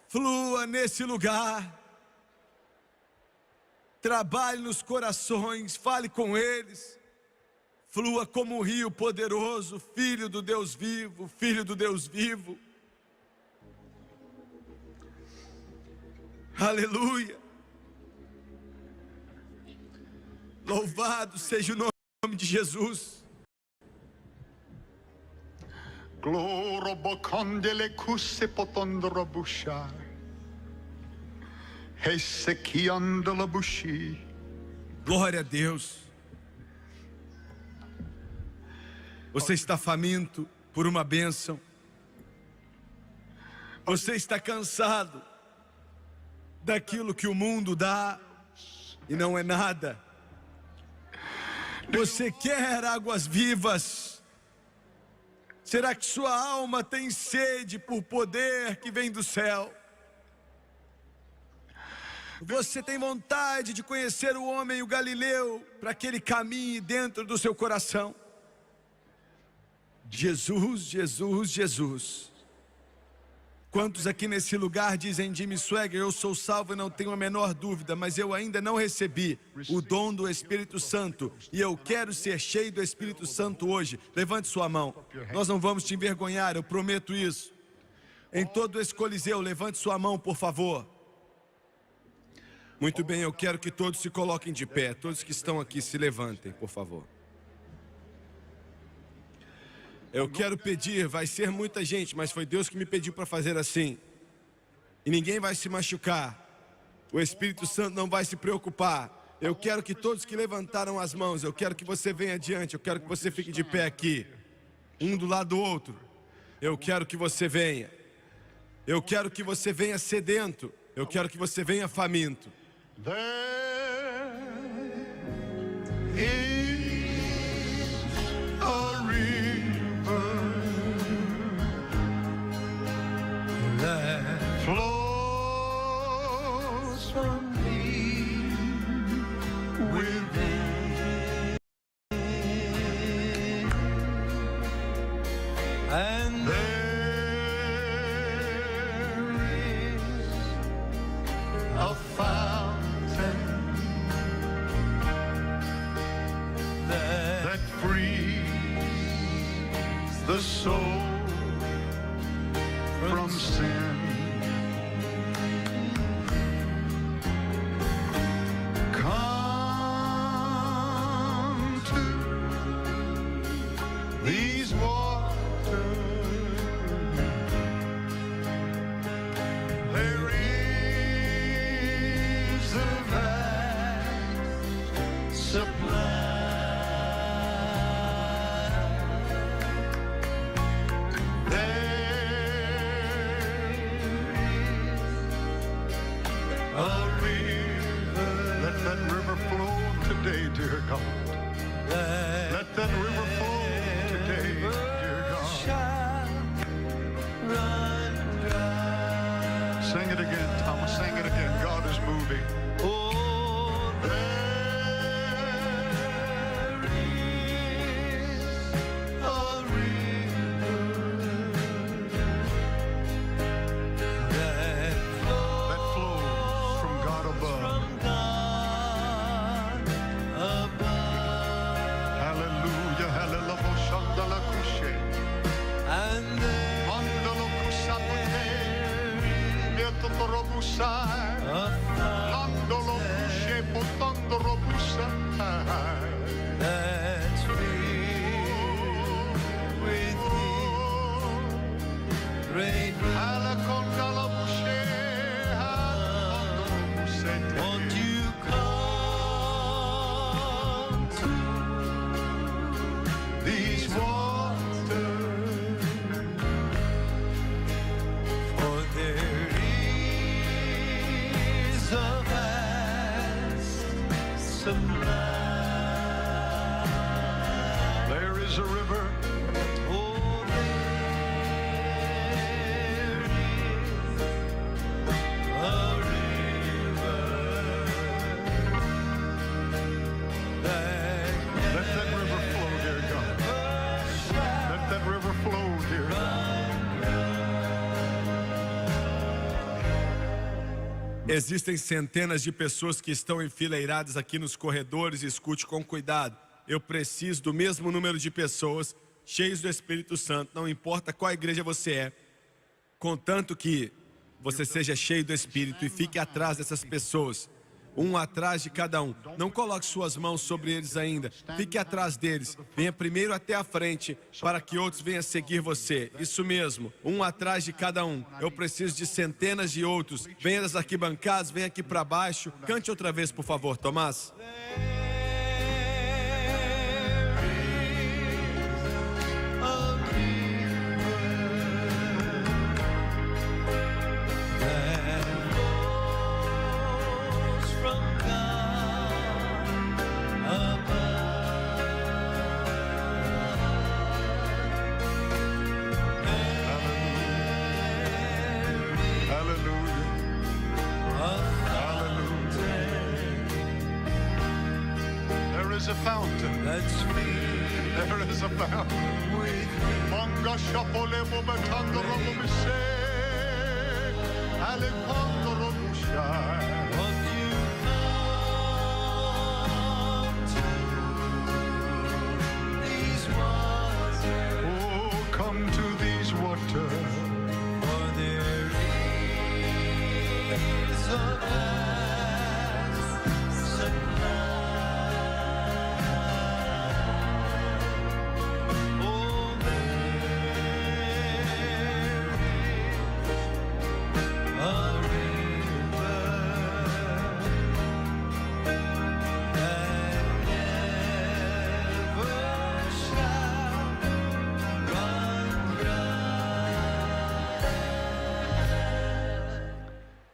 Flua nesse lugar. Trabalhe nos corações, fale com eles. Flua como um rio poderoso, filho do Deus vivo, filho do Deus vivo. Aleluia. Louvado seja o nome de Jesus. Glória a Deus. Você está faminto por uma bênção. Você está cansado daquilo que o mundo dá e não é nada. Você quer águas vivas. Será que sua alma tem sede por poder que vem do céu? Você tem vontade de conhecer o homem, o Galileu, para que ele caminhe dentro do seu coração? Jesus, Jesus, Jesus. Quantos aqui nesse lugar dizem: Jimmy Swaggart, eu sou salvo e não tenho a menor dúvida, mas eu ainda não recebi o dom do Espírito Santo e eu quero ser cheio do Espírito Santo hoje? Levante sua mão. Nós não vamos te envergonhar, eu prometo isso. Em todo esse coliseu, levante sua mão, por favor. Muito bem, eu quero que todos se coloquem de pé. Todos que estão aqui se levantem, por favor. Eu quero pedir, vai ser muita gente, mas foi Deus que me pediu para fazer assim. E ninguém vai se machucar. O Espírito Santo não vai se preocupar. Eu quero que todos que levantaram as mãos, eu quero que você venha adiante, eu quero que você fique de pé aqui, um do lado do outro. Eu quero que você venha. Eu quero que você venha sedento. Eu quero que você venha faminto. Flows from me with And There is a fountain that frees the soul from sin. Come to these waters. There is a vast supply. Today, dear God. Let that river flow today, dear God. Sing it again, Thomas. Sing it again. God is moving. Oh, there is a river that flows from God above. Landolo kushe potando robusta. That's filled with His great love. Won't you come to these waters? For there is a vast supply. There is a river. Oh, there is a river. Let that river flow, dear God. Let that river flow, dear God. Existem centenas de pessoas que estão enfileiradas aqui nos corredores. Escute com cuidado. Eu preciso do mesmo número de pessoas cheios do Espírito Santo. Não importa qual igreja você é, contanto que você seja cheio do Espírito e fique atrás dessas pessoas. Um atrás de cada um. Não coloque suas mãos sobre eles ainda. Fique atrás deles. Venha primeiro até a frente para que outros venham seguir você. Isso mesmo. Um atrás de cada um. Eu preciso de centenas de outros. Venha das arquibancadas, venha aqui para baixo. Cante outra vez, por favor, Tomás. A fountain. That's me. There is a fountain. Manga shapole bobatando robumise. Alekondo robushai. Won't you come to these waters? Oh, come to these waters. For there is a vast supply.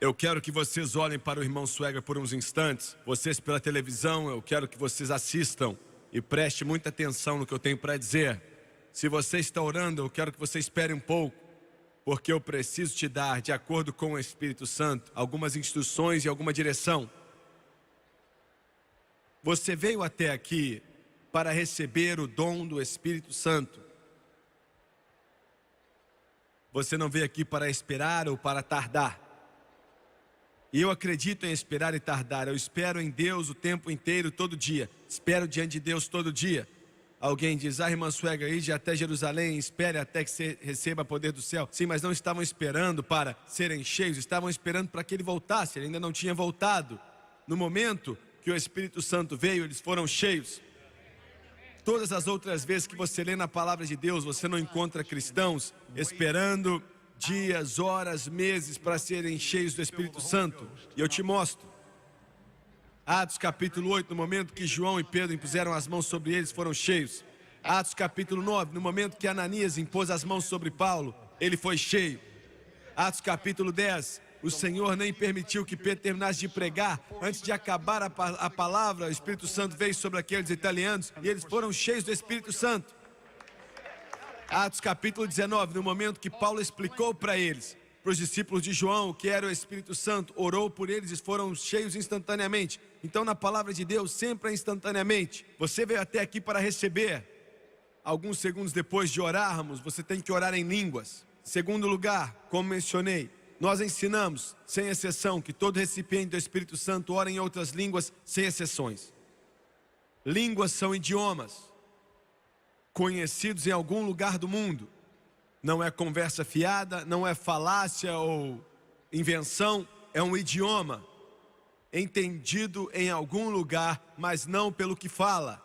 Eu quero que vocês olhem para o irmão Swagger por uns instantes. Vocês pela televisão, eu quero que vocês assistam e preste muita atenção no que eu tenho para dizer. Se você está orando, eu quero que você espere um pouco, porque eu preciso te dar, de acordo com o Espírito Santo, algumas instruções e alguma direção. Você veio até aqui para receber o dom do Espírito Santo. Você não veio aqui para esperar ou para tardar. E eu acredito em esperar e tardar. Eu espero em Deus o tempo inteiro, todo dia. Espero diante de Deus todo dia. Alguém diz, irmã Suegra, ide até Jerusalém, espere até que você receba poder do céu. Sim, mas não estavam esperando para serem cheios, estavam esperando para que ele voltasse. Ele ainda não tinha voltado. No momento que o Espírito Santo veio, eles foram cheios. Todas as outras vezes que você lê na palavra de Deus, você não encontra cristãos esperando dias, horas, meses para serem cheios do Espírito Santo. E eu te mostro. Atos capítulo 8, no momento que João e Pedro impuseram as mãos sobre eles, foram cheios. Atos capítulo 9, no momento que Ananias impôs as mãos sobre Paulo, ele foi cheio. Atos capítulo 10, o Senhor nem permitiu que Pedro terminasse de pregar. Antes de acabar a palavra, o Espírito Santo veio sobre aqueles italianos e eles foram cheios do Espírito Santo. Atos capítulo 19, no momento que Paulo explicou para eles, para os discípulos de João, o que era o Espírito Santo, orou por eles e foram cheios instantaneamente. Então na palavra de Deus sempre é instantaneamente. Você veio até aqui para receber. Alguns segundos depois de orarmos, você tem que orar em línguas. Segundo lugar, como mencionei, nós ensinamos, sem exceção, que todo recipiente do Espírito Santo ora em outras línguas, sem exceções. Línguas são idiomas conhecidos em algum lugar do mundo. Não é conversa fiada, não é falácia ou invenção, é um idioma entendido em algum lugar, mas não pelo que fala.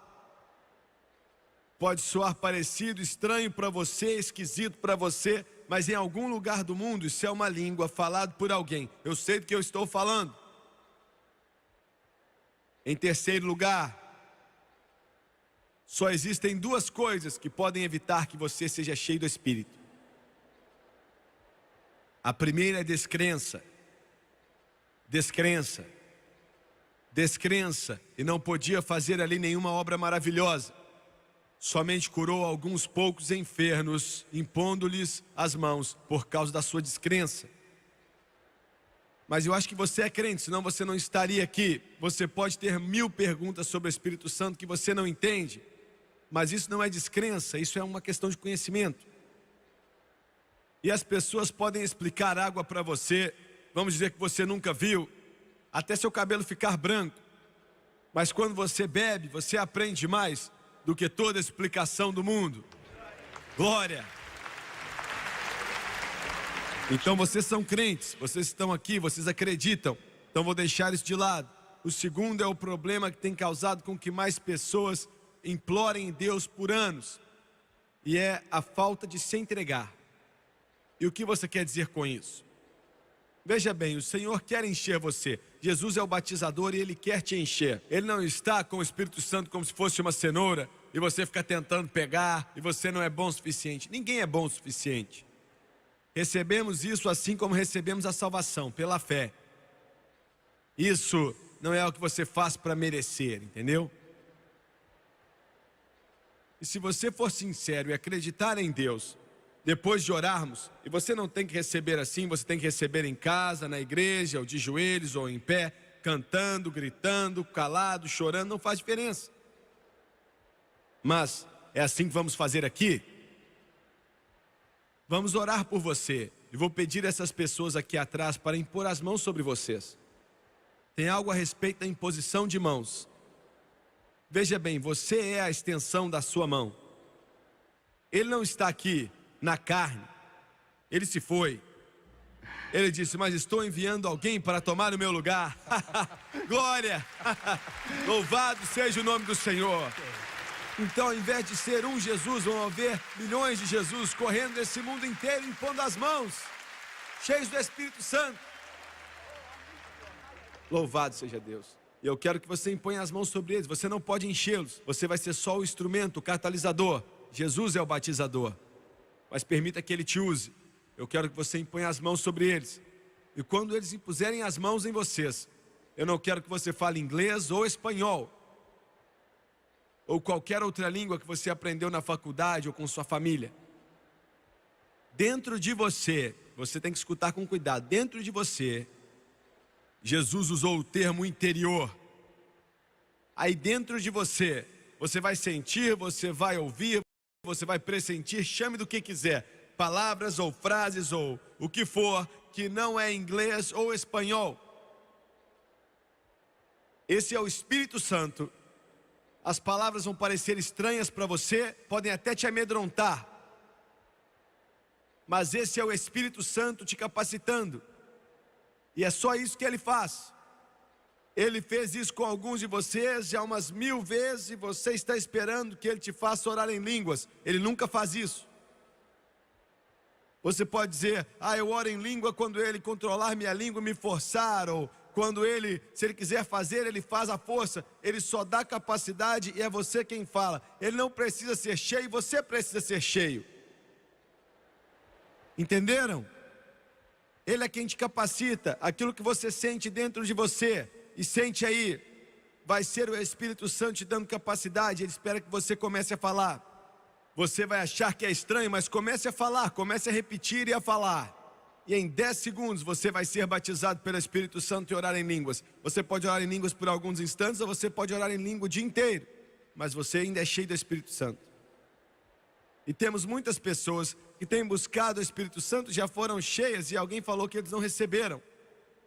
Pode soar parecido, estranho para você, esquisito para você, mas em algum lugar do mundo isso é uma língua falada por alguém. Eu sei do que eu estou falando. Em terceiro lugar, só existem duas coisas que podem evitar que você seja cheio do Espírito. A primeira é descrença. Descrença. Descrença. E não podia fazer ali nenhuma obra maravilhosa. Somente curou alguns poucos enfermos, impondo-lhes as mãos por causa da sua descrença. Mas eu acho que você é crente, senão você não estaria aqui. Você pode ter 1000 perguntas sobre o Espírito Santo que você não entende. Mas isso não é descrença, isso é uma questão de conhecimento. E as pessoas podem explicar água para você, vamos dizer que você nunca viu, até seu cabelo ficar branco. Mas quando você bebe, você aprende mais do que toda a explicação do mundo. Glória! Então vocês são crentes, vocês estão aqui, vocês acreditam. Então vou deixar isso de lado. O segundo é o problema que tem causado com que mais pessoas implorem Deus por anos. E é a falta de se entregar. E o que você quer dizer com isso? Veja bem, o Senhor quer encher você. Jesus é o batizador e Ele quer te encher. Ele não está com o Espírito Santo como se fosse uma cenoura e você fica tentando pegar e você não é bom o suficiente. Ninguém é bom o suficiente. Recebemos isso assim como recebemos a salvação, pela fé. Isso não é o que você faz para merecer, entendeu? E se você for sincero e acreditar em Deus, depois de orarmos, e você não tem que receber assim, você tem que receber em casa, na igreja, ou de joelhos, ou em pé, cantando, gritando, calado, chorando, não faz diferença. Mas é assim que vamos fazer aqui. Vamos orar por você, e vou pedir a essas pessoas aqui atrás para impor as mãos sobre vocês. Tem algo a respeito da imposição de mãos. Veja bem, você é a extensão da sua mão. Ele não está aqui na carne, ele se foi. Ele disse, mas estou enviando alguém para tomar o meu lugar. Glória! Louvado seja o nome do Senhor. Então, ao invés de ser um Jesus, vão haver milhões de Jesus correndo nesse mundo inteiro, impondo as mãos, cheios do Espírito Santo. Louvado seja Deus. E eu quero que você imponha as mãos sobre eles. Você não pode enchê-los, você vai ser só o instrumento, o catalisador. Jesus é o batizador. Mas permita que Ele te use. Eu quero que você imponha as mãos sobre eles. E quando eles impuserem as mãos em vocês, eu não quero que você fale inglês ou espanhol, ou qualquer outra língua que você aprendeu na faculdade ou com sua família. Dentro de você, você tem que escutar com cuidado, dentro de você, Jesus usou o termo interior. Aí dentro de você, você vai sentir, você vai ouvir, você vai pressentir, chame do que quiser. palavras ou frases ou o que for que não é inglês ou espanhol. Esse é o Espírito Santo. As palavras vão parecer estranhas para você, podem até te amedrontar. Mas esse é o Espírito Santo te capacitando. E é só isso que Ele faz. Ele fez isso com alguns de vocês já umas 1000 vezes e você está esperando que Ele te faça orar em línguas. Ele nunca faz isso. Você pode dizer, eu oro em língua quando Ele controlar minha língua e me forçar, ou quando Ele, se Ele quiser fazer, Ele faz a força. Ele só dá capacidade e é você quem fala. Ele não precisa ser cheio, você precisa ser cheio. Entenderam? Ele é quem te capacita. Aquilo que você sente dentro de você e sente aí, vai ser o Espírito Santo te dando capacidade. Ele espera que você comece a falar. Você vai achar que é estranho, mas comece a falar, comece a repetir e a falar. E em 10 segundos você vai ser batizado pelo Espírito Santo e orar em línguas. Você pode orar em línguas por alguns instantes, ou você pode orar em língua o dia inteiro. Mas você ainda é cheio do Espírito Santo. E temos muitas pessoas que têm buscado o Espírito Santo, já foram cheias e alguém falou que eles não receberam.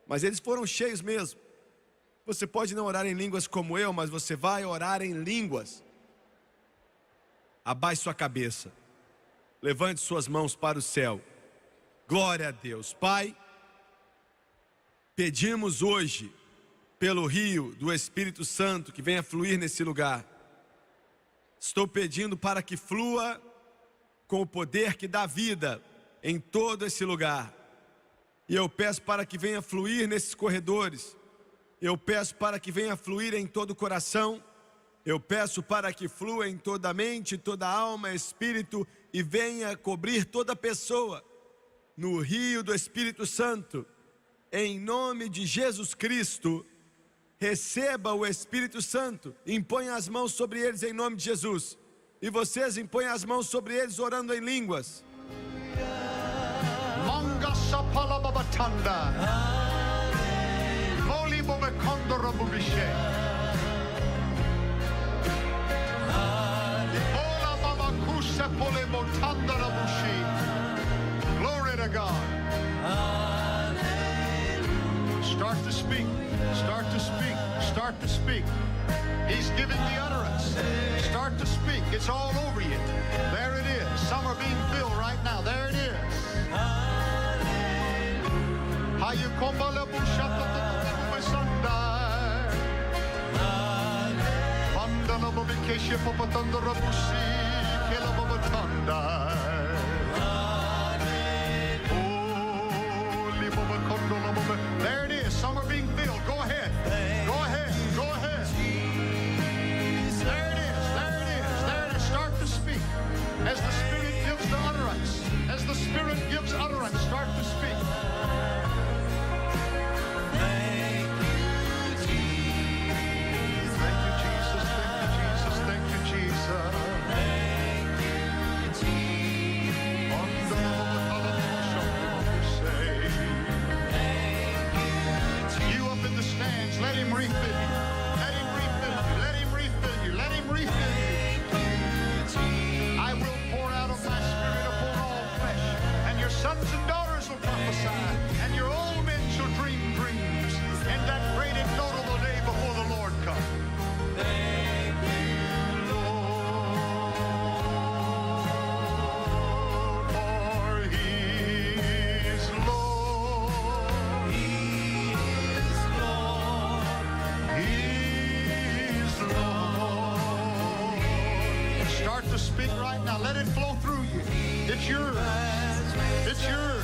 Mas eles foram cheios mesmo. Você pode não orar em línguas como eu, mas você vai orar em línguas. Abaixe sua cabeça. Levante suas mãos para o céu. Glória a Deus. Pai, pedimos hoje pelo rio do Espírito Santo que venha fluir nesse lugar. Estou pedindo para que flua com o poder que dá vida em todo esse lugar. E eu peço para que venha fluir nesses corredores. Eu peço para que venha fluir em todo o coração. Eu peço para que flua em toda a mente, toda a alma, espírito e venha cobrir toda pessoa no rio do Espírito Santo. Em nome de Jesus Cristo, receba o Espírito Santo. Imponha as mãos sobre eles em nome de Jesus. E vocês impõem as mãos sobre eles orando em línguas. Glory to God. Start to speak. Start to speak. Start to speak. He's giving the utterance. Start to speak. It's all over you. There it is. Some are being filled right now. There it is. There it is. Some are being filled. Go ahead. Go ahead. Go ahead. There it is. There it is. There it is. Start to speak. As the Spirit gives the utterance. As the Spirit gives utterance, start to speak. Thank you, Jesus. Thank you, Jesus. Thank you, Jesus. Thank you, Jesus. You up in the stands, let him refill you. Let him refill you. Let him refill you. Let him refill you. I will pour out of my Spirit upon all flesh, and your sons and daughters will prophesy, and your old men shall dream dreams, in that great and notable day before the Lord comes. Thank you, Lord, for He is Lord. He is Lord. He is Lord. Start to speak right now. Let it flow through you. It's yours. It's yours.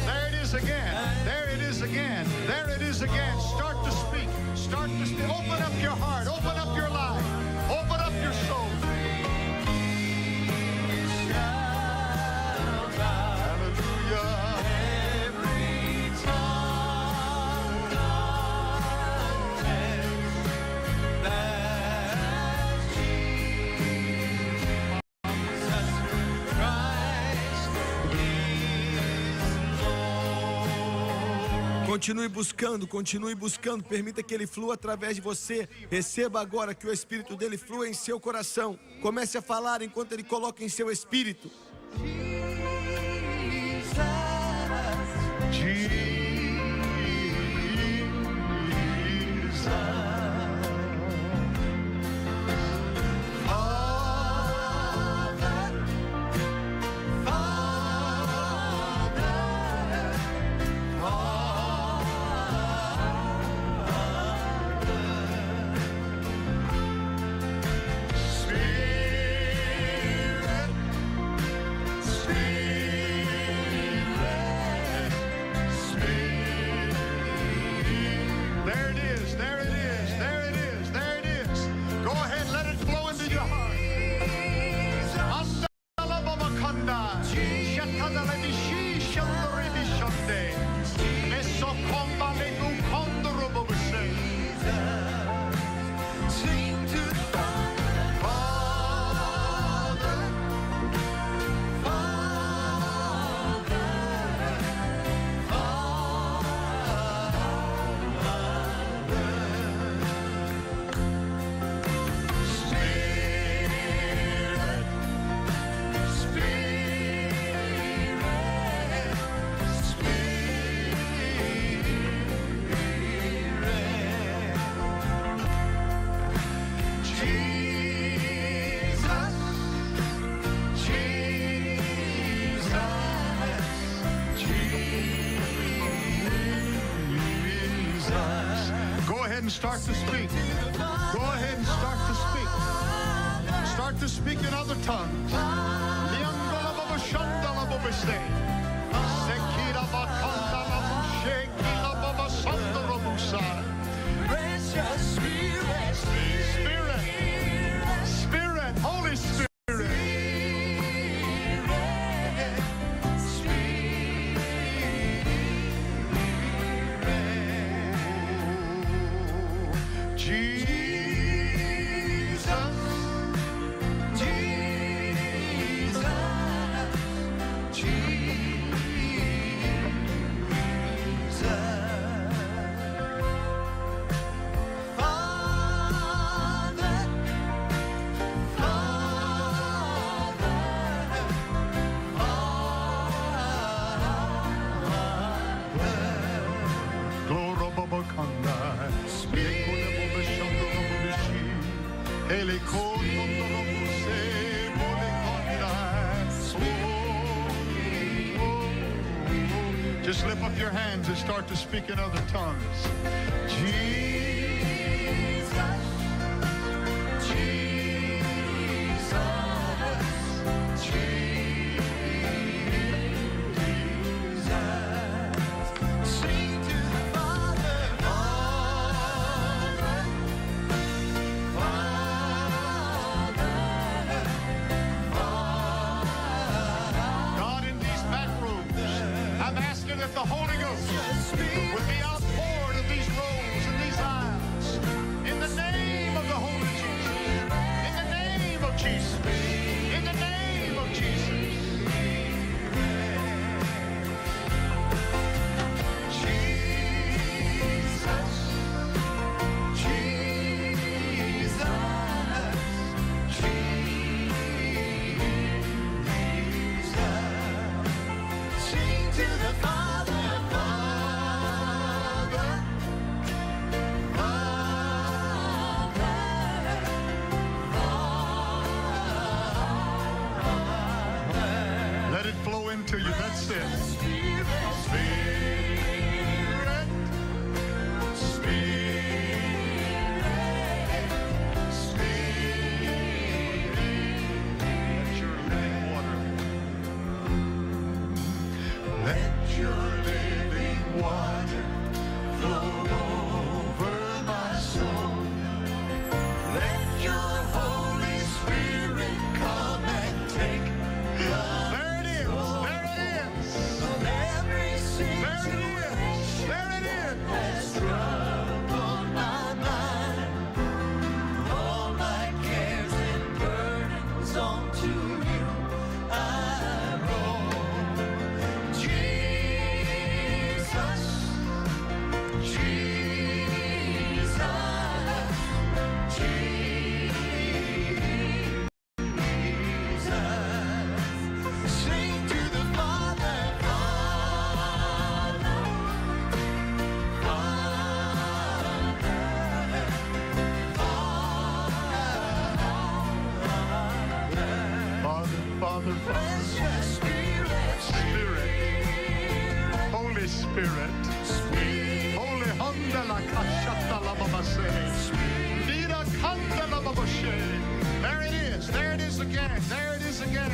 There it is again. There it is again. There it is again. Start to speak. Start to speak. Open up your heart. Open up your life. Open up your soul. Hallelujah. Every tongue that Jesus Christ is Lord. Continue buscando, permita que Ele flua através de você. Receba agora que o Espírito dele flua em seu coração. Comece a falar enquanto Ele coloca em seu espírito. And start to speak. Go ahead and start to speak. Start to speak in other tongues. Spirit, Holy Spirit. Just lift up your hands and start to speak in other tongues. Jesus, Jesus, Jesus. Sing to the Father, Father, Father. God, in these back rooms, I'm asking that the Holy Ghost would be outpoured of these rows and these aisles. In the name of the Holy Jesus. In the name of Jesus. In the name of Jesus. Jesus. Jesus. Jesus. Sing to the Father. Let it flow into you. That's it. Spirit, Spirit, Spirit. Let your living water. Let your living water flow over my soul. Let your Holy Spirit come and take. There it is. There it is. Father, Spirit, Holy Spirit, Holy Handala Kashata Lamabase, Nira Kandala Mabashe. There it is again, there it is again.